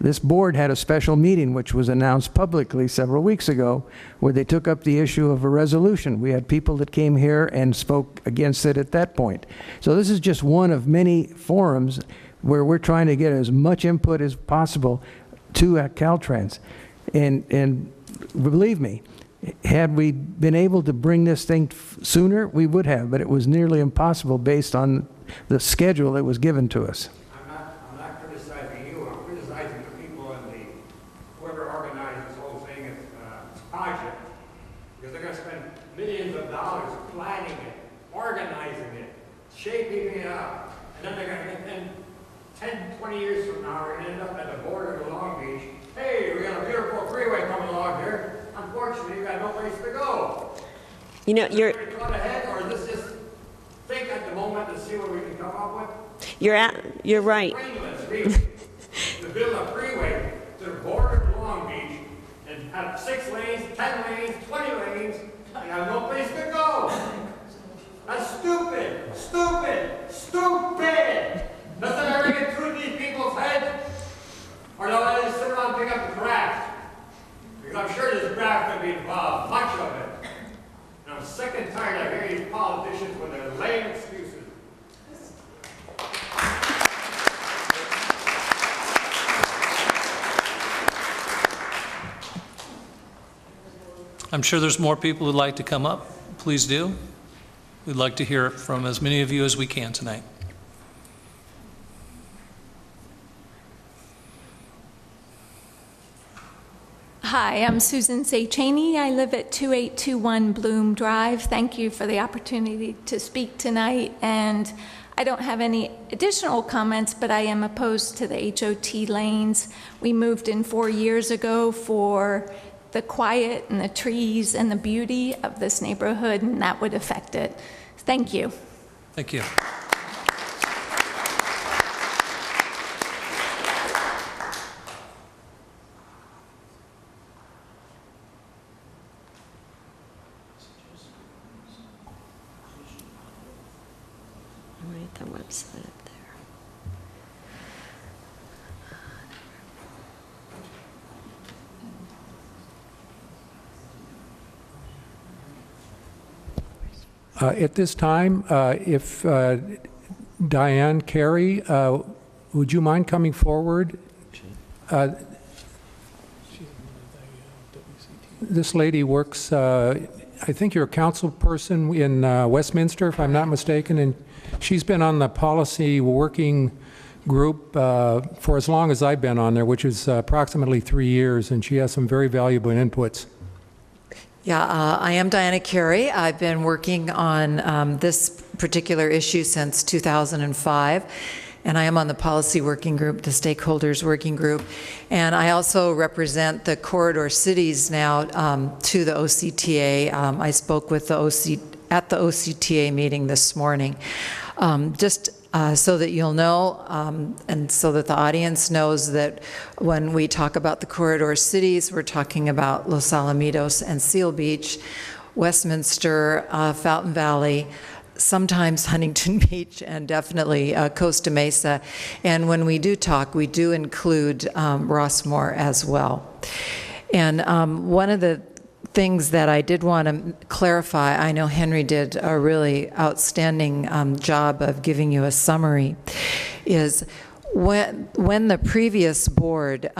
This board had a special meeting which was announced publicly several weeks ago where they took up the issue of a resolution. We had people that came here and spoke against it at that point. So this is just one of many forums where we're trying to get as much input as possible to Caltrans. And believe me, had we been able to bring this thing sooner, we would have, but it was nearly impossible based on the schedule that was given to us. I'm not criticizing you, I'm criticizing the people in whoever organized this whole thing, project, because they're going to spend millions of dollars planning it, organizing it, shaping it up, and then they're going to, and 10, 20 years from now, we're going to end up at the border of Long Beach. Hey, we got a beautiful freeway coming along here. Unfortunately, you got no place to go. You know, you're ahead, or is this just think at the moment and see what we can come up with? You're right. To build a freeway to the border of Long Beach and have 6 lanes, 10 lanes, 20 lanes, and have no place to go. That's stupid, stupid, stupid. Doesn't that ever get through these people's heads? Or do they just sit around and pick up the draft? Because I'm sure this draft could be involved, much of it. And I'm sick and tired of hearing these politicians with their lame excuses. I'm sure there's more people who'd like to come up. Please do. We'd like to hear from as many of you as we can tonight. Hi, I'm Susan Say Cheney. I live at 2821 Bloom Drive. Thank you for the opportunity to speak tonight. And I don't have any additional comments, but I am opposed to the HOT lanes. We moved in 4 years ago for the quiet and the trees and the beauty of this neighborhood, and that would affect it. Thank you. Thank you. Write the website up there. At this time, if Diane Carey, would you mind coming forward? This lady works, I think you're a council person in Westminster, if I'm not mistaken, and she's been on the policy working group for as long as I've been on there, which is approximately 3 years, and she has some very valuable inputs. Yeah, I am Diana Carey. I've been working on this particular issue since 2005, and I am on the policy working group, the stakeholders working group, and I also represent the corridor cities now to the OCTA. I spoke with at the OCTA meeting this morning. Just so that you'll know, and so that the audience knows that when we talk about the corridor cities, we're talking about Los Alamitos and Seal Beach, Westminster, Fountain Valley, sometimes Huntington Beach, and definitely Costa Mesa. And when we do talk, we do include Rossmoor as well. And one of the things that I did want to clarify. I know Henry did a really outstanding job of giving you a summary, is when the previous board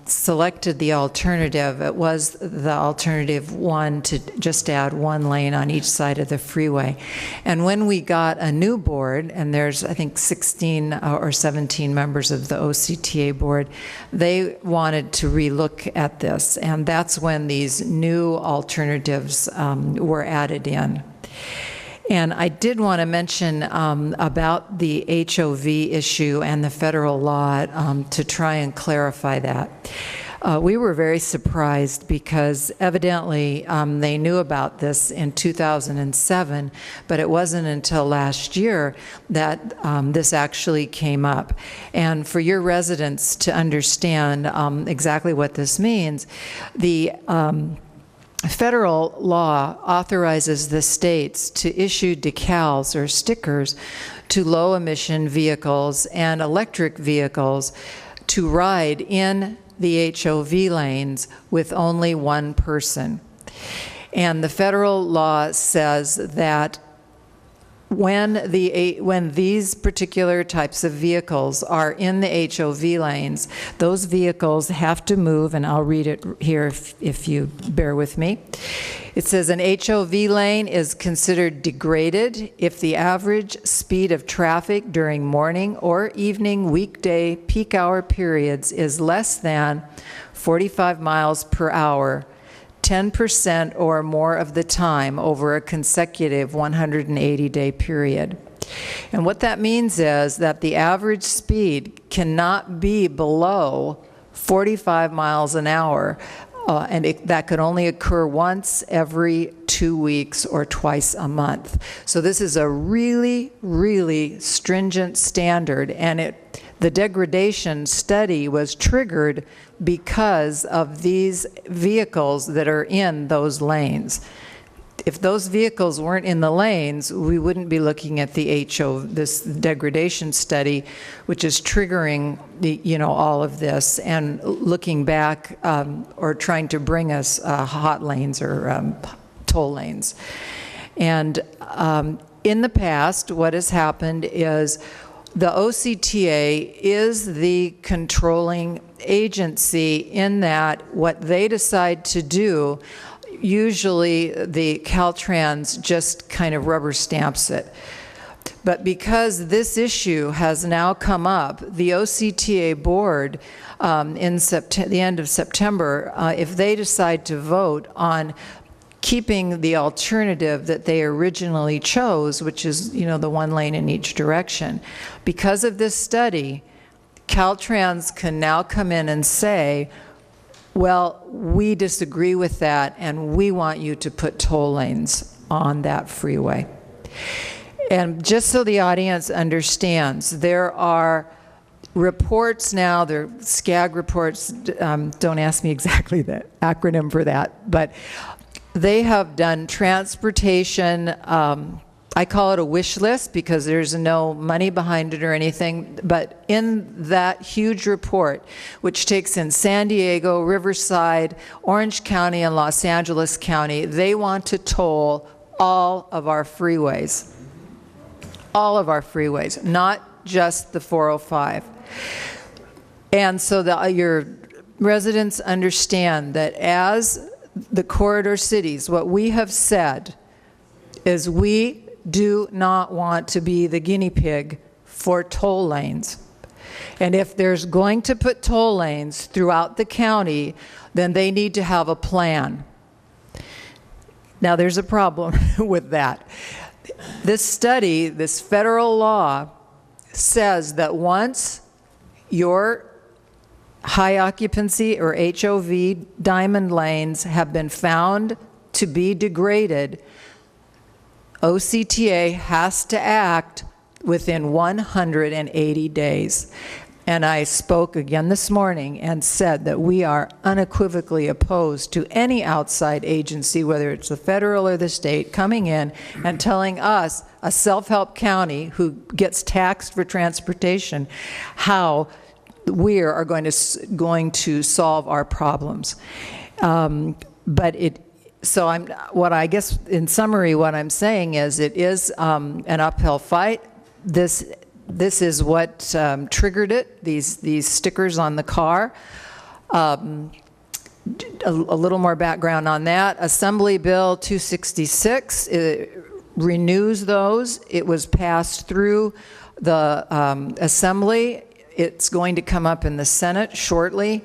selected the alternative, it was the alternative one to just add one lane on each side of the freeway. And when we got a new board, and there's I think 16 or 17 members of the OCTA board, they wanted to relook at this, and that's when these new alternatives were added in. And I did want to mention about the HOV issue and the federal law to try and clarify that. We were very surprised because evidently they knew about this in 2007, but it wasn't until last year that this actually came up. And for your residents to understand exactly what this means, the federal law authorizes the states to issue decals or stickers to low-emission vehicles and electric vehicles to ride in the HOV lanes with only one person. And the federal law says that when these particular types of vehicles are in the HOV lanes, those vehicles have to move, and I'll read it here if you bear with me. It says an HOV lane is considered degraded if the average speed of traffic during morning or evening weekday peak hour periods is less than 45 miles per hour 10% or more of the time over a consecutive 180-day period. And what that means is that the average speed cannot be below 45 miles an hour, and that could only occur once every 2 weeks or twice a month. So this is a really, really stringent standard, and the degradation study was triggered because of these vehicles that are in those lanes. If those vehicles weren't in the lanes, we wouldn't be looking at this degradation study, which is triggering all of this and looking back or trying to bring us hot lanes or toll lanes. And in the past, what has happened is the OCTA is the controlling agency in that what they decide to do, usually the Caltrans just kind of rubber stamps it. But because this issue has now come up, the OCTA board in the end of September, if they decide to vote on keeping the alternative that they originally chose, which is, the one lane in each direction. Because of this study, Caltrans can now come in and say, well, we disagree with that, and we want you to put toll lanes on that freeway. And just so the audience understands, there are reports now, they're SCAG reports, don't ask me exactly the acronym for that, but they have done transportation, I call it a wish list because there's no money behind it or anything, but in that huge report, which takes in San Diego, Riverside, Orange County, and Los Angeles County, they want to toll all of our freeways. All of our freeways, not just the 405. And so your residents understand that as the corridor cities, what we have said is we do not want to be the guinea pig for toll lanes. And if there's going to put toll lanes throughout the county, then they need to have a plan. Now there's a problem with that. This study, this federal law, says that once your high occupancy or HOV diamond lanes have been found to be degraded, OCTA has to act within 180 days. And I spoke again this morning and said that we are unequivocally opposed to any outside agency, whether it's the federal or the state, coming in and telling us, a self-help county who gets taxed for transportation, how we are going to solve our problems. But So I guess in summary, what I'm saying is it is an uphill fight. This is what triggered it, these stickers on the car. A little more background on that. Assembly Bill 266 renews those. It was passed through the Assembly. It's going to come up in the Senate shortly.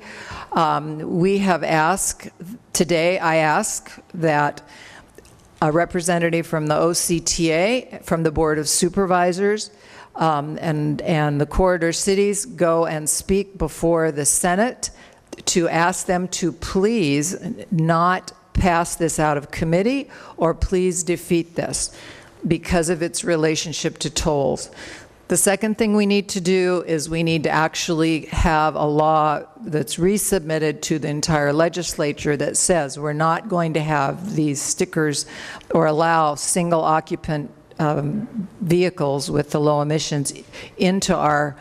We have asked, today I ask that a representative from the OCTA, from the Board of Supervisors, and the corridor cities go and speak before the Senate to ask them to please not pass this out of committee or please defeat this because of its relationship to tolls. The second thing we need to do is we need to actually have a law that's resubmitted to the entire legislature that says we're not going to have these stickers or allow single occupant vehicles with the low emissions into our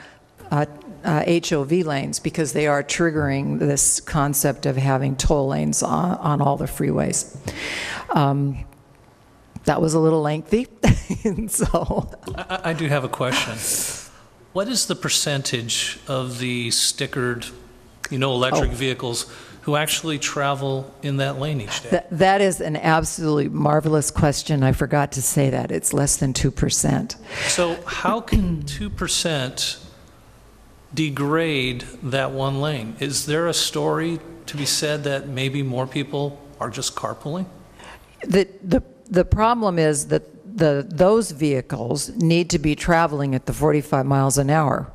HOV lanes because they are triggering this concept of having toll lanes on all the freeways. That was a little lengthy, so. I do have a question. What is the percentage of the stickered, electric vehicles who actually travel in that lane each day? That is an absolutely marvelous question. I forgot to say that. It's less than 2%. So how can 2% degrade that one lane? Is there a story to be said that maybe more people are just carpooling? The problem is that those vehicles need to be traveling at the 45 miles an hour.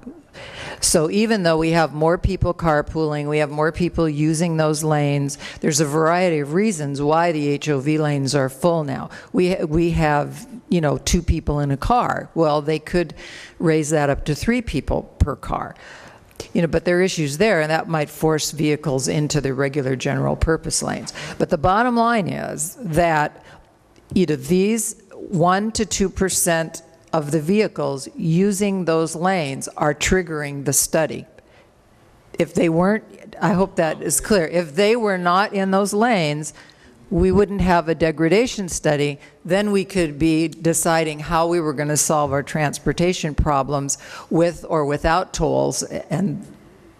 So even though we have more people carpooling, we have more people using those lanes, there's a variety of reasons why the HOV lanes are full now. We have, 2 people in a car. Well, they could raise that up to 3 people per car. But there are issues there, and that might force vehicles into the regular general purpose lanes. But the bottom line is that either these 1 to 2% of the vehicles using those lanes are triggering the study. If they weren't, I hope that is clear, if they were not in those lanes, we wouldn't have a degradation study. Then we could be deciding how we were going to solve our transportation problems with or without tolls, and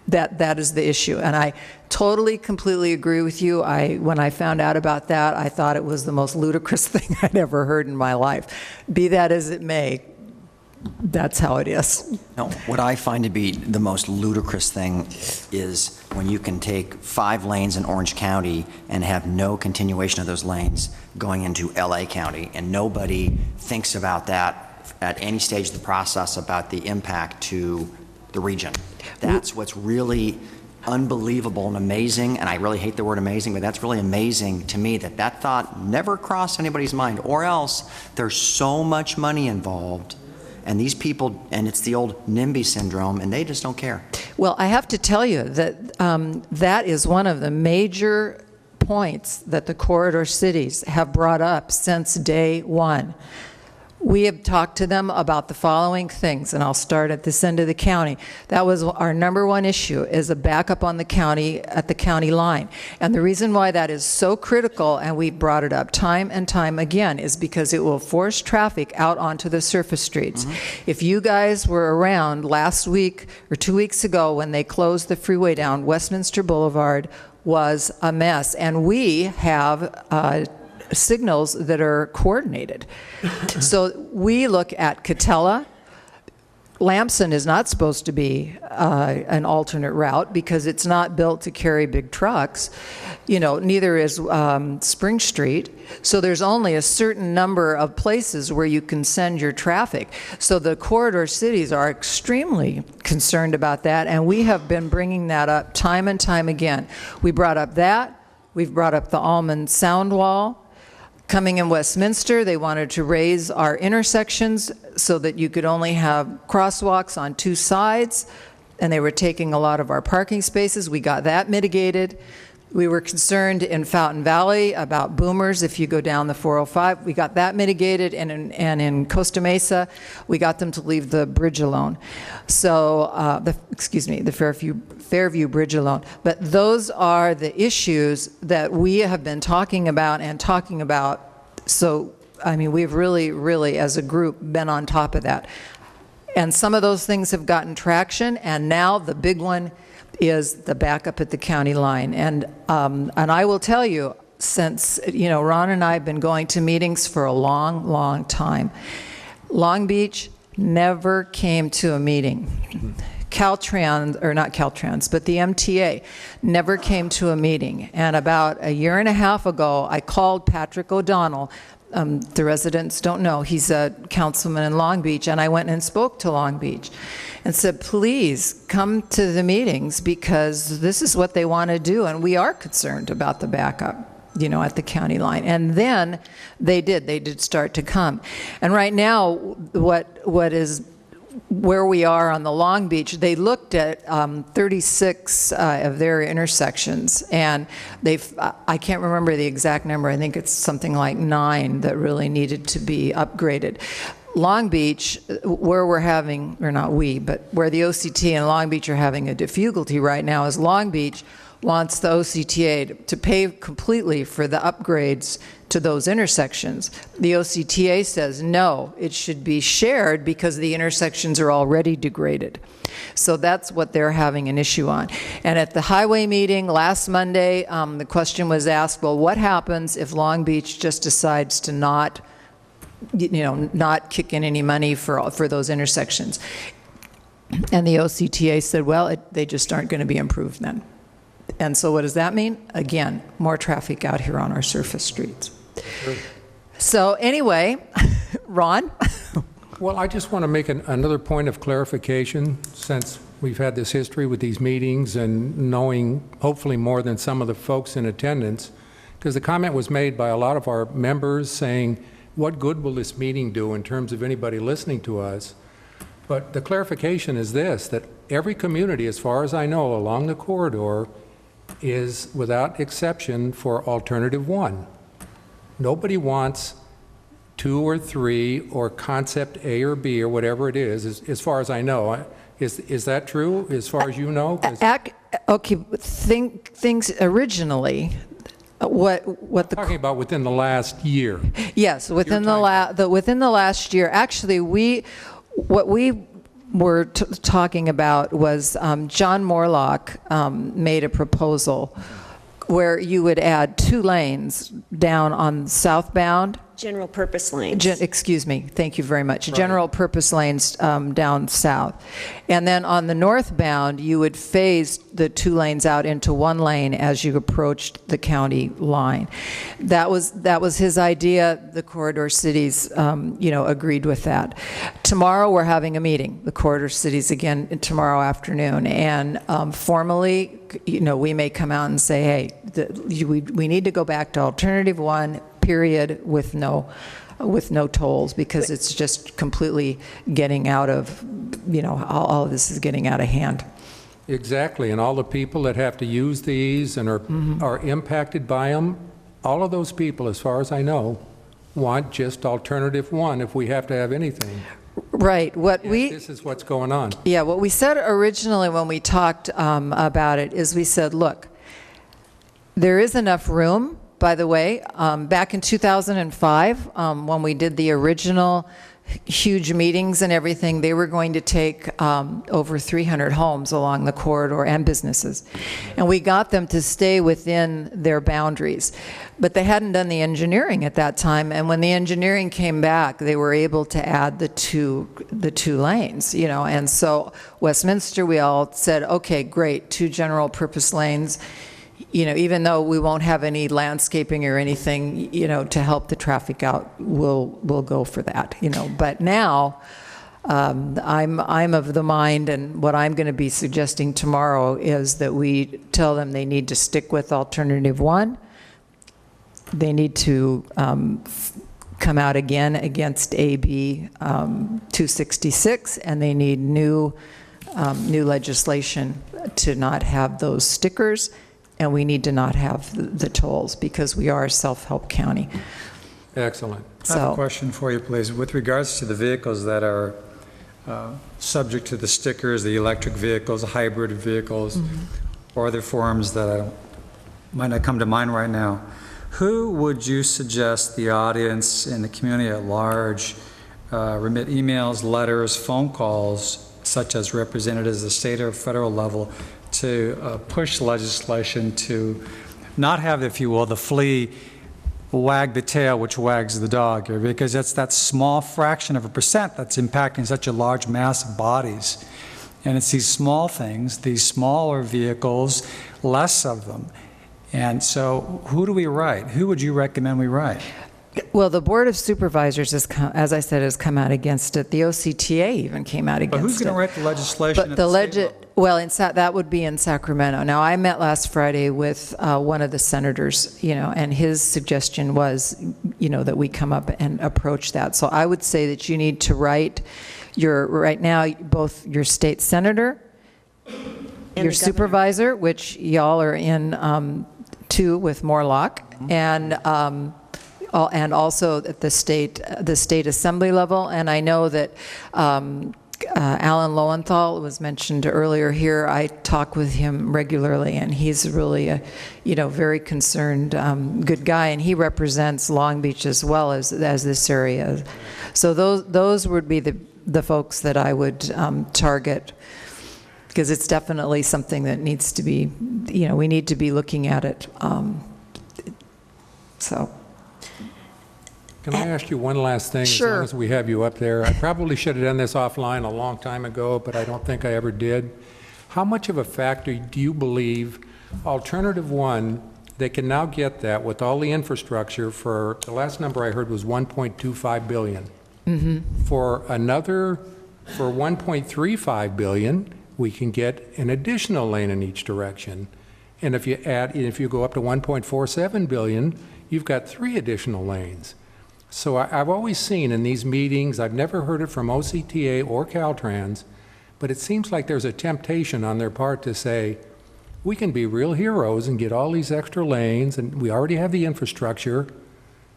that is the issue. And I totally, completely agree with you. When I found out about that, I thought it was the most ludicrous thing I'd ever heard in my life. Be that as it may, that's how it is. No, what I find to be the most ludicrous thing is when you can take 5 lanes in Orange County and have no continuation of those lanes going into LA County, and nobody thinks about that at any stage of the process about the impact to the region. That's what's really unbelievable and amazing, and I really hate the word amazing, but that's really amazing to me that thought never crossed anybody's mind, or else there's so much money involved, and these people, and it's the old NIMBY syndrome, and they just don't care. Well, I have to tell you that that is one of the major points that the corridor cities have brought up since day one. We have talked to them about the following things, and I'll start at this end of the county. That was our number one issue, is a backup on the county, at the county line. And the reason why that is so critical, and we brought it up time and time again, is because it will force traffic out onto the surface streets. Mm-hmm. If you guys were around last week or 2 weeks ago when they closed the freeway down, Westminster Boulevard was a mess. And we have signals that are coordinated. So we look at Catella. Lamson is not supposed to be an alternate route because it's not built to carry big trucks. Neither is Spring Street. So there's only a certain number of places where you can send your traffic. So the corridor cities are extremely concerned about that, and we have been bringing that up time and time again. We brought up that. We've brought up the Almond Sound Wall. Coming in Westminster, they wanted to raise our intersections so that you could only have crosswalks on 2 sides, and they were taking a lot of our parking spaces. We got that mitigated. We were concerned in Fountain Valley about boomers if you go down the 405. We got that mitigated, and in Costa Mesa, we got them to leave the bridge alone. So, the Fairview Bridge alone. But those are the issues that we have been talking about. So, I mean, we've really, as a group, been on top of that. And some of those things have gotten traction, and now the big one is the backup at the county line. And I will tell you, since, Ron and I have been going to meetings for a long time, Long Beach never came to a meeting. Caltrans, or not Caltrans, but the MTA never came to a meeting. And about a year and a half ago, I called Patrick O'Donnell. The residents don't know, he's a councilman in Long Beach, and I went and spoke to Long Beach and said, please come to the meetings because this is what they want to do, and we are concerned about the backup, at the county line. And then they did start to come. And right now, where we are on the Long Beach, they looked at 36 of their intersections, and I can't remember the exact number, I think it's something like 9 that really needed to be upgraded. Long Beach, where we're having, or not we, but where the OCTA and Long Beach are having a difficulty right now is Long Beach wants the OCTA to pay completely for the upgrades to those intersections. The OCTA says, no, it should be shared because the intersections are already degraded. So that's what they're having an issue on. And at the highway meeting last Monday, the question was asked, well, what happens if Long Beach just decides to not kick in any money for those intersections? And the OCTA said, well, they just aren't going to be improved then. And so what does that mean? Again, more traffic out here on our surface streets. Sure. So anyway, Ron? Well, I just want to make another point of clarification, since we've had this history with these meetings and knowing hopefully more than some of the folks in attendance, because the comment was made by a lot of our members saying, what good will this meeting do in terms of anybody listening to us? But the clarification is this, that every community, as far as I know, along the corridor is, without exception, for alternative 1. Nobody wants 2 or 3 or concept A or B or whatever it is, as far as I know. Is that true, as far as you know? Okay, things originally, what the... Talking about within the last year. Yes, within the last year. Actually, what we were talking about was John Morlock made a proposal where you would add 2 lanes down on southbound. General purpose lanes. Excuse me, thank you very much. Right. General purpose lanes down south. And then on the northbound, you would phase the 2 lanes out into 1 lane as you approached the county line. That was his idea. The corridor cities, agreed with that. Tomorrow we're having a meeting, the corridor cities again tomorrow afternoon, and formally, we may come out and say, hey, we need to go back to alternative 1. Period, with no tolls, because it's just completely getting out of, all of this is getting out of hand. Exactly, and all the people that have to use these and are impacted by them, all of those people, as far as I know, want just alternative 1 if we have to have anything. Right. This is what's going on. Yeah, what we said originally when we talked about it is we said, look, there is enough room. By the way, back in 2005, when we did the original huge meetings and everything, they were going to take over 300 homes along the corridor and businesses. And we got them to stay within their boundaries. But they hadn't done the engineering at that time, and when the engineering came back, they were able to add the two lanes, And so Westminster, we all said, okay, great, 2 general purpose lanes. Even though we won't have any landscaping or anything, to help the traffic out, we'll go for that, But now, I'm of the mind, and what I'm going to be suggesting tomorrow is that we tell them they need to stick with alternative 1. They need to come out again against AB 266, and they need new legislation to not have those stickers. and we need to not have the tolls because we are a self-help county. Excellent. I have a question for you, please. With regards to the vehicles that are subject to the stickers, the electric vehicles, hybrid vehicles, or other forms that might not come to mind right now, who would you suggest the audience and the community at large remit emails, letters, phone calls, such as representatives at the state or federal level, to push legislation to not have, if you will, the flea wag the tail which wags the dog here, because it's that small fraction of a percent that's impacting such a large mass of bodies. And it's these small things, these smaller vehicles, less of them. And so who do we write? Who would you recommend we write? Well, the Board of Supervisors, as I said, has come out against it. The OCTA even came out against it. But who's going to write the legislation? But that would be in Sacramento. Now, I met last Friday with one of the senators, and his suggestion was, that we come up and approach that. So I would say that you need to write right now, both your state senator, your supervisor, which y'all are in two with Morlock, and also at the state assembly level. And I know that Alan Lowenthal was mentioned earlier here. I talk with him regularly, and he's really a very concerned good guy, and he represents Long Beach as well as this area. So those would be the folks that I would target, because it's definitely something that needs to be, we need to be looking at it. Can I ask you one last thing? Sure. As long as we have you up there. I probably should have done this offline a long time ago, but I don't think I ever did. How much of a factor do you believe Alternative One, they can now get that with all the infrastructure for, the last number I heard was $1.25 billion. For 1.35 billion, we can get an additional lane in each direction. And if you go up to 1.47 billion, you've got 3 additional lanes. So I've always seen in these meetings, I've never heard it from OCTA or Caltrans, but it seems like there's a temptation on their part to say, we can be real heroes and get all these extra lanes, and we already have the infrastructure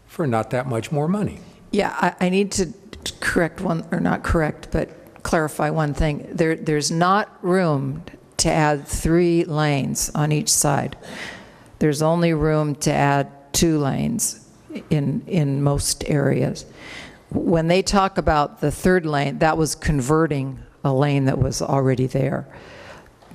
for not that much more money. Yeah, I need to correct one, or not correct, but clarify one thing. There's not room to add 3 lanes on each side. There's only room to add 2 lanes in most areas. When they talk about the 3rd lane, that was converting a lane that was already there.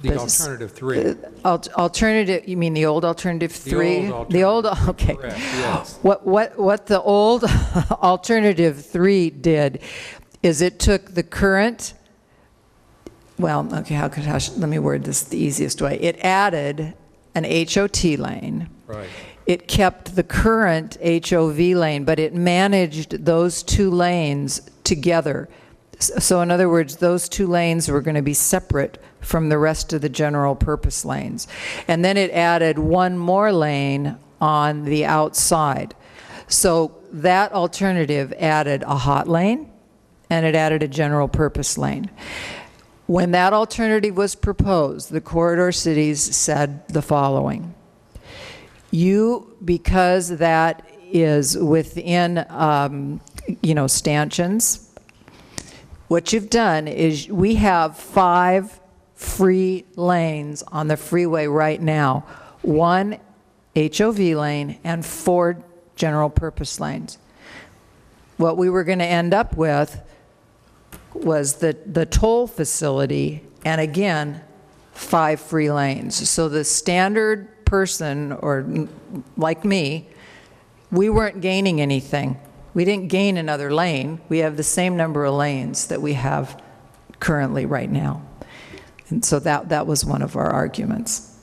The alternative 3. Alternative, you mean the old alternative 3? The old okay. Correct, yes. What the old alternative 3 did is it took the current, let me word this the easiest way. It added an HOT lane. Right. It kept the current HOV lane, but it managed those 2 lanes together. So in other words, those 2 lanes were going to be separate from the rest of the general purpose lanes. And then it added 1 more lane on the outside. So that alternative added a hot lane, and it added a general purpose lane. When that alternative was proposed, the corridor cities said the following: because that is within, stanchions, what you've done is we have 5 free lanes on the freeway right now, 1 HOV lane and 4 general purpose lanes. What we were going to end up with was the toll facility, and again, 5 free lanes. So the standard person, or like me, we weren't gaining anything. We didn't gain another lane. We have the same number of lanes that we have currently right now. And so that was one of our arguments.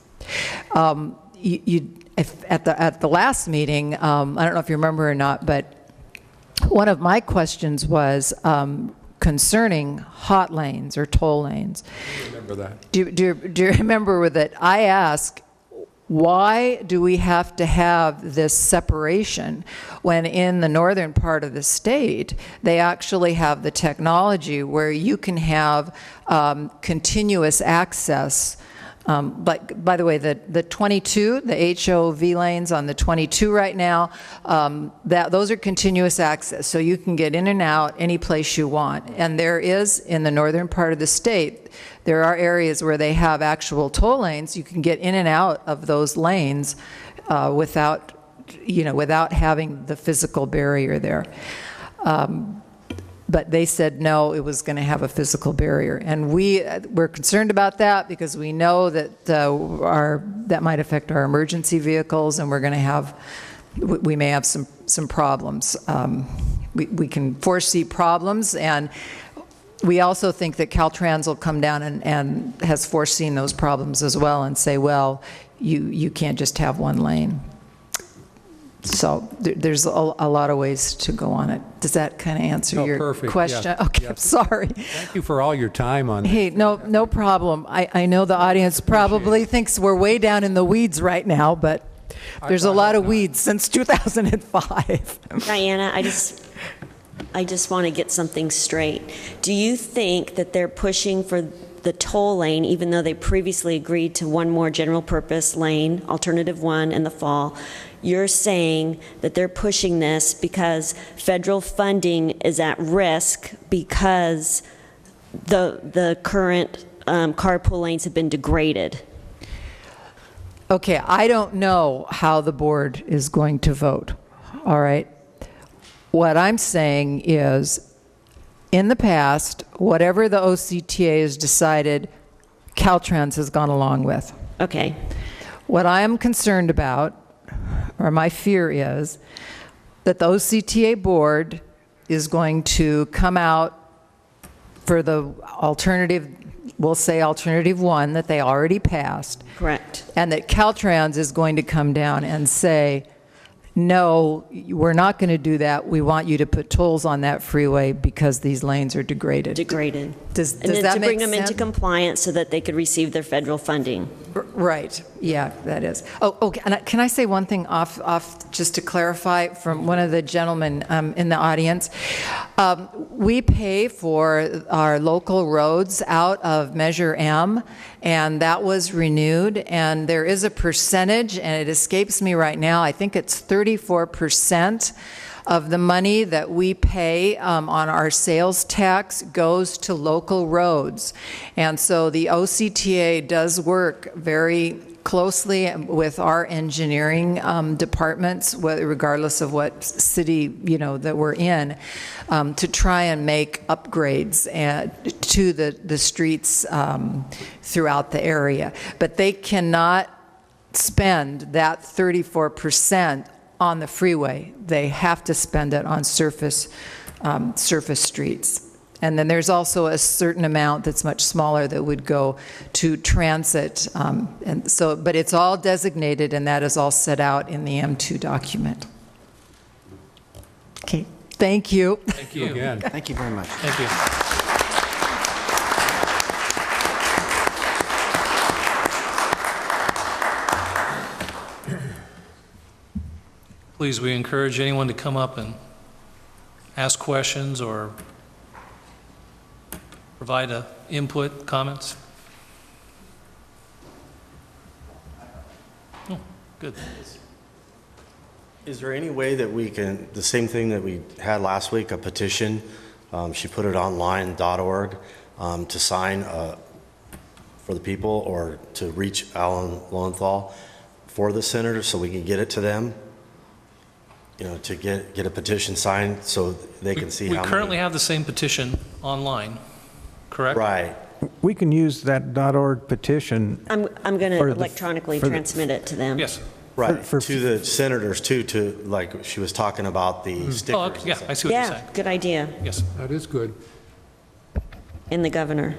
At the last meeting, I don't know if you remember or not, but one of my questions was concerning hot lanes or toll lanes. I remember that. Do you remember that I asked, why do we have to have this separation when in the northern part of the state, they actually have the technology where you can have continuous access But by the way, the 22, the HOV lanes on the 22 right now, those are continuous access, so you can get in and out any place you want. And there is, in the northern part of the state, there are areas where they have actual toll lanes. You can get in and out of those lanes without having the physical barrier there. But they said no, it was going to have a physical barrier. And we're concerned about that because we know that that might affect our emergency vehicles, and we may have some problems. We can foresee problems, and we also think that Caltrans will come down and has foreseen those problems as well and say, well, you can't just have one lane. So there's a lot of ways to go on it. Does that kind of answer your perfect, question? yeah. Okay, Yeah. I'm sorry. Thank you for all your time on this. Hey, no problem. I know the audience probably thinks we're way down in the weeds right now, but there's a lot of weeds since 2005. Diana, I just want to get something straight. Do you think that they're pushing for the toll lane, even though they previously agreed to one more general purpose lane, alternative one, in the fall? You're saying that they're pushing this because federal funding is at risk because the current carpool lanes have been degraded? Okay, I don't know how the board is going to vote, all right? What I'm saying is, in the past, whatever the OCTA has decided, Caltrans has gone along with. Okay. What I am concerned about, or my fear is, that the OCTA board is going to come out for the alternative, we'll say alternative one that they already passed. Correct. And that Caltrans is going to come down and say, no, we're not going to do that. We want you to put tolls on that freeway because these lanes are degraded. Degraded. Does and then that to make bring them sense? into compliance so that they could receive their federal funding. Right. Yeah, that is. Oh, okay. And can I say one thing off just to clarify from one of the gentlemen in the audience? We pay for our local roads out of Measure M, and that was renewed. And there is a percentage, and it escapes me right now. I think it's 34% of the money that we pay on our sales tax goes to local roads. And so the OCTA does work very closely with our engineering departments, regardless of what city that we're in, to try and make upgrades to the streets throughout the area. But they cannot spend that 34% on the freeway. They have to spend it on surface streets. And then there's also a certain amount that's much smaller that would go to transit. But it's all designated, and that is all set out in the M2 document. Okay, thank you. Thank you. Again. Thank you very much. Thank you. Please, we encourage anyone to come up and ask questions or provide input, comments. Oh, good. Is there any way that we can, the same thing that we had last week, a petition, she put it online.org, to sign for the people or to reach Alan Lowenthal for the senator so we can get it to them? To get a petition signed so they can see how many. We currently have the same petition online, correct? Right. We can use that .org petition. I'm going to electronically transmit it to them. Yes. Right, to the senators too, like she was talking about the stickers. Oh, okay. Yeah, I see what you're saying. Yeah, good idea. Yes. That is good. And the governor.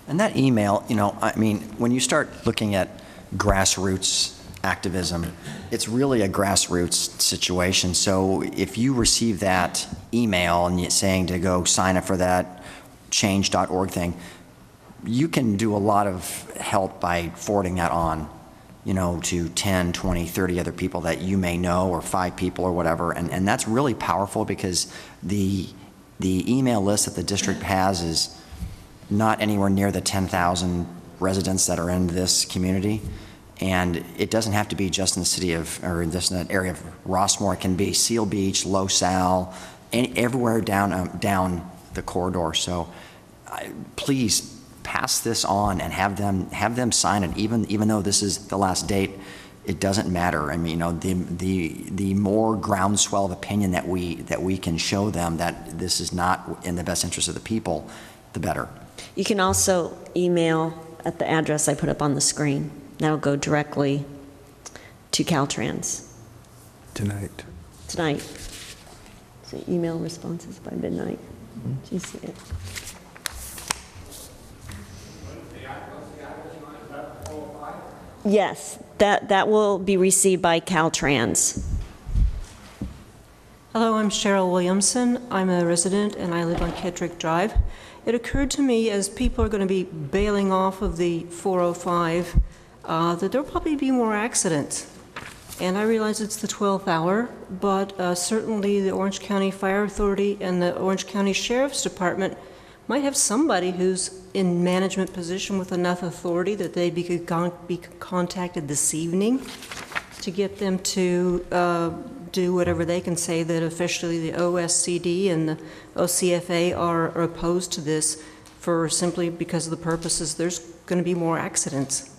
And that email, I mean, when you start looking at grassroots activism, it's really a grassroots situation. So if you receive that email and you're saying to go sign up for that change.org thing, you can do a lot of help by forwarding that on, to 10, 20, 30 other people that you may know, or 5 people or whatever. And that's really powerful because the email list that the district has is not anywhere near the 10,000 residents that are in this community. And it doesn't have to be just in the city of, or just in that area of Rossmoor. It can be Seal Beach, LaSalle, everywhere down the corridor. So please pass this on and have them sign it. Even though this is the last date, it doesn't matter. I mean, you know, the more groundswell of opinion that we can show them that this is not in the best interest of the people, the better. You can also email at the address I put up on the screen. That'll go directly to Caltrans. Tonight. So email responses by midnight. Do you see it? Yes, that will be received by Caltrans. Hello, I'm Cheryl Williamson. I'm a resident and I live on Kettrick Drive. It occurred to me as people are going to be bailing off of the 405 that there'll probably be more accidents. And I realize it's the 12th hour, but certainly the Orange County Fire Authority and the Orange County Sheriff's Department might have somebody who's in management position with enough authority that they could be contacted this evening to get them to do whatever they can say that officially the OSCD and the OCFA are opposed to this for simply because of the purposes there's going to be more accidents.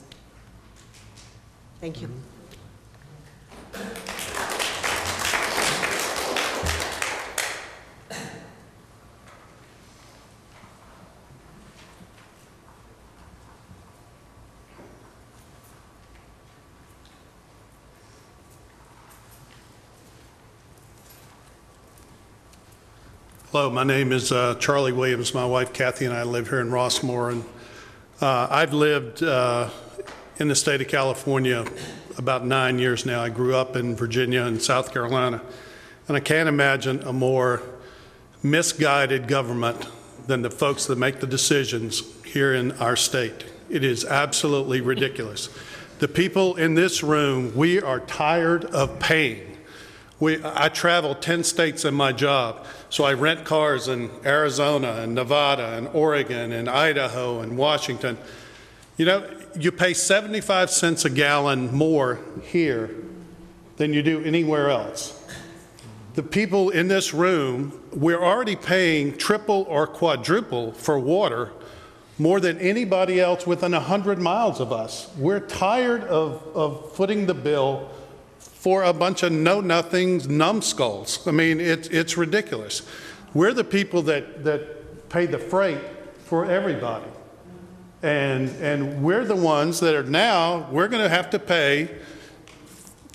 Thank you. Hello, my name is Charlie Williams. My wife Kathy and I live here in Rossmoor, and I've lived in the state of California about 9 years now. I grew up in Virginia and South Carolina, and I can't imagine a more misguided government than the folks that make the decisions here in our state. It is absolutely ridiculous. The people in this room, we are tired of paying. I travel 10 states in my job, so I rent cars in Arizona and Nevada and Oregon and Idaho and Washington. You know, you pay 75 cents a gallon more here than you do anywhere else. The people in this room, we're already paying triple or quadruple for water more than anybody else within 100 miles of us. We're tired of footing the bill for a bunch of know-nothings, numbskulls. I mean, it's ridiculous. We're the people that pay the freight for everybody. And we're the ones that are now, we're going to have to pay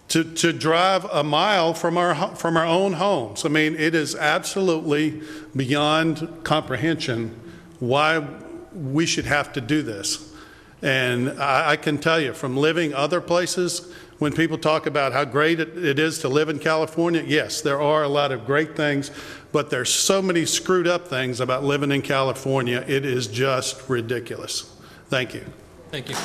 to drive a mile from our own homes. I mean, it is absolutely beyond comprehension why we should have to do this. And I can tell you from living other places, when people talk about how great it is to live in California, yes, there are a lot of great things, but there's so many screwed up things about living in California. It is just ridiculous. Thank you. Thank you.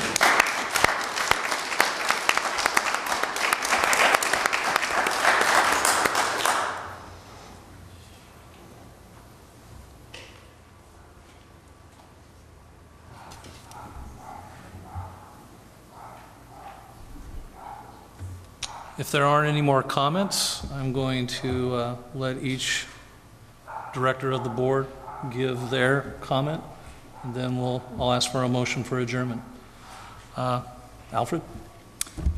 If there aren't any more comments, I'm going to let each director of the board give their comment, and then I'll ask for a motion for adjournment. Alfred?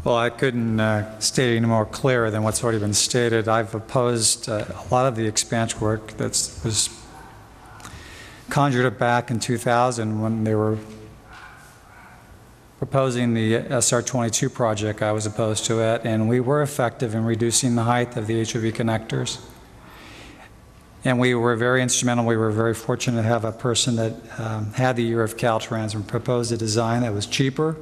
Well, I couldn't state it any more clearer than what's already been stated. I've opposed a lot of the expansion work that was conjured up back in 2000 when they were proposing the SR22 project. I was opposed to it, and we were effective in reducing the height of the HOV connectors. And we were very instrumental. We were very fortunate to have a person that had the ear of Caltrans and proposed a design that was cheaper,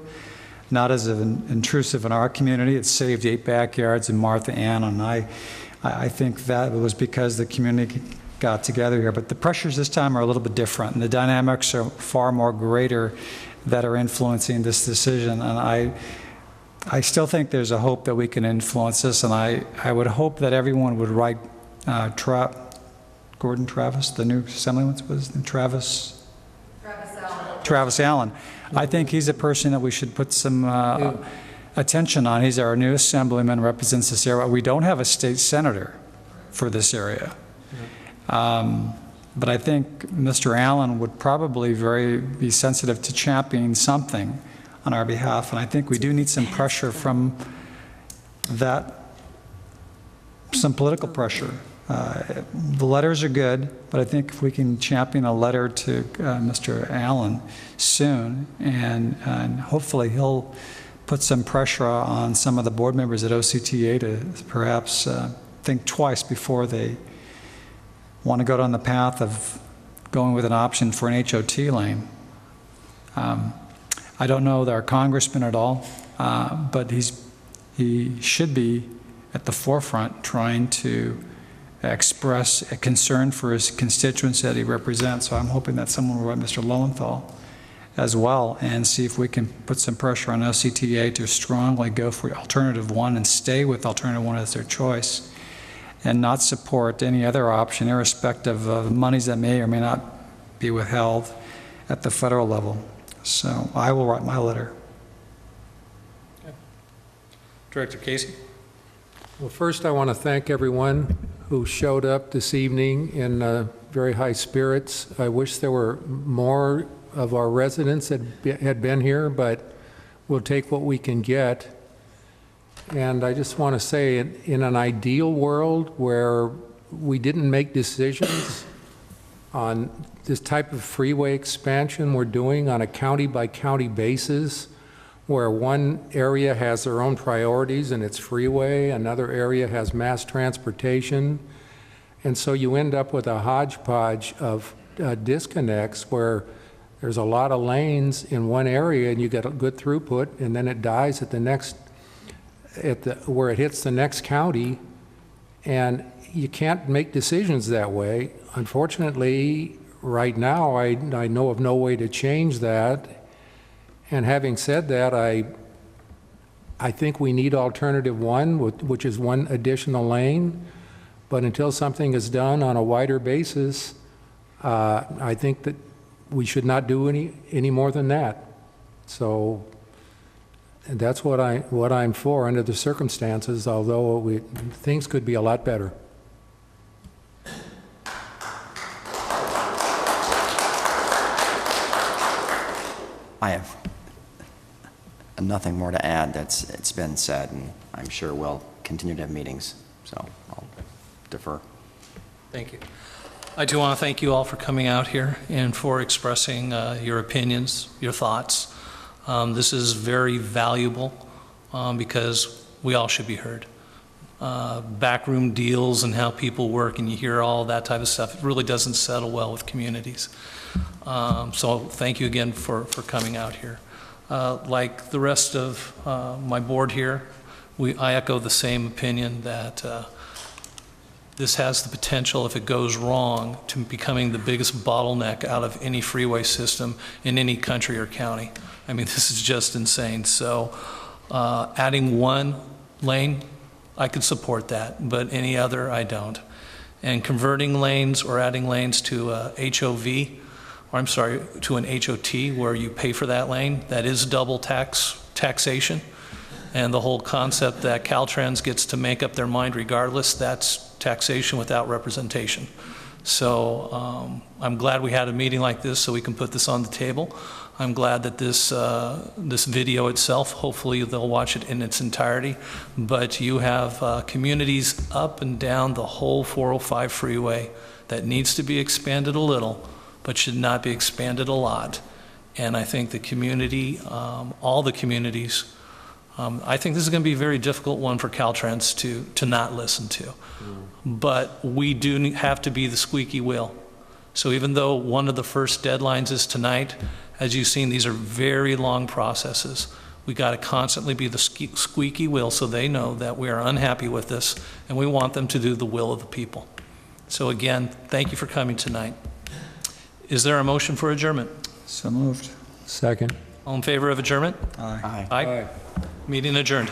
not as intrusive in our community. It saved 8 backyards in Martha Ann, and I think that was because the community got together here. But the pressures this time are a little bit different, and the dynamics are far more greater that are influencing this decision. And I still think there's a hope that we can influence this, and I would hope that everyone would write Gordon Travis, the new assemblyman, was Travis Travis Allen. I think he's a person that we should put some attention on. He's our new assemblyman, represents this area. We don't have a state senator for this area. But I think Mr. Allen would probably be sensitive to championing something on our behalf, and I think we do need some pressure from that, some political pressure. The letters are good, but I think if we can champion a letter to Mr. Allen soon, and hopefully he'll put some pressure on some of the board members at OCTA to perhaps think twice before they want to go down the path of going with an option for an HOT lane. I don't know our congressman at all, but he should be at the forefront trying to express a concern for his constituents that he represents. So I'm hoping that someone will write Mr. Lowenthal as well and see if we can put some pressure on OCTA to strongly go for alternative one and stay with alternative one as their choice, and not support any other option, irrespective of monies that may or may not be withheld at the federal level. So I will write my letter. Okay. Director Casey. Well, first I want to thank everyone who showed up this evening in very high spirits. I wish there were more of our residents that had been here, but we'll take what we can get. And I just want to say, in an ideal world where we didn't make decisions on this type of freeway expansion we're doing on a county-by-county basis, where one area has their own priorities and it's freeway, another area has mass transportation, and so you end up with a hodgepodge of disconnects where there's a lot of lanes in one area and you get a good throughput, and then it dies at the next where it hits the next county, and you can't make decisions that way. Unfortunately, right now, I know of no way to change that. And having said that, I think we need alternative one, which is one additional lane. But until something is done on a wider basis, I think that we should not do any more than that. So. And that's what I'm for under the circumstances, although things could be a lot better. I have nothing more to add. It's been said, and I'm sure we'll continue to have meetings, so I'll defer. Thank you. I do want to thank you all for coming out here and for expressing your opinions, your thoughts. This is very valuable because we all should be heard. Backroom deals and how people work, and you hear all that type of stuff, it really doesn't settle well with communities. So thank you again for coming out here. Like the rest of my board here, I echo the same opinion that this has the potential, if it goes wrong, to becoming the biggest bottleneck out of any freeway system in any country or county. I mean, this is just insane. So adding one lane, I could support that, but any other, I don't. And converting lanes or adding lanes to HOV, or I'm sorry, to an HOT where you pay for that lane, that is double taxation. And the whole concept that Caltrans gets to make up their mind regardless, that's taxation without representation. So I'm glad we had a meeting like this so we can put this on the table. I'm glad that this video itself, hopefully they'll watch it in its entirety, but you have communities up and down the whole 405 freeway that needs to be expanded a little, but should not be expanded a lot. And I think the community, all the communities, I think this is going to be a very difficult one for Caltrans to not listen to. But we do have to be the squeaky wheel. So even though one of the first deadlines is tonight, as you've seen, these are very long processes. We got to constantly be the squeaky wheel so they know that we are unhappy with this and we want them to do the will of the people. So again, thank you for coming tonight. Is there a motion for adjournment? So moved. Second. All in favor of adjournment? Aye. Aye. Meeting adjourned.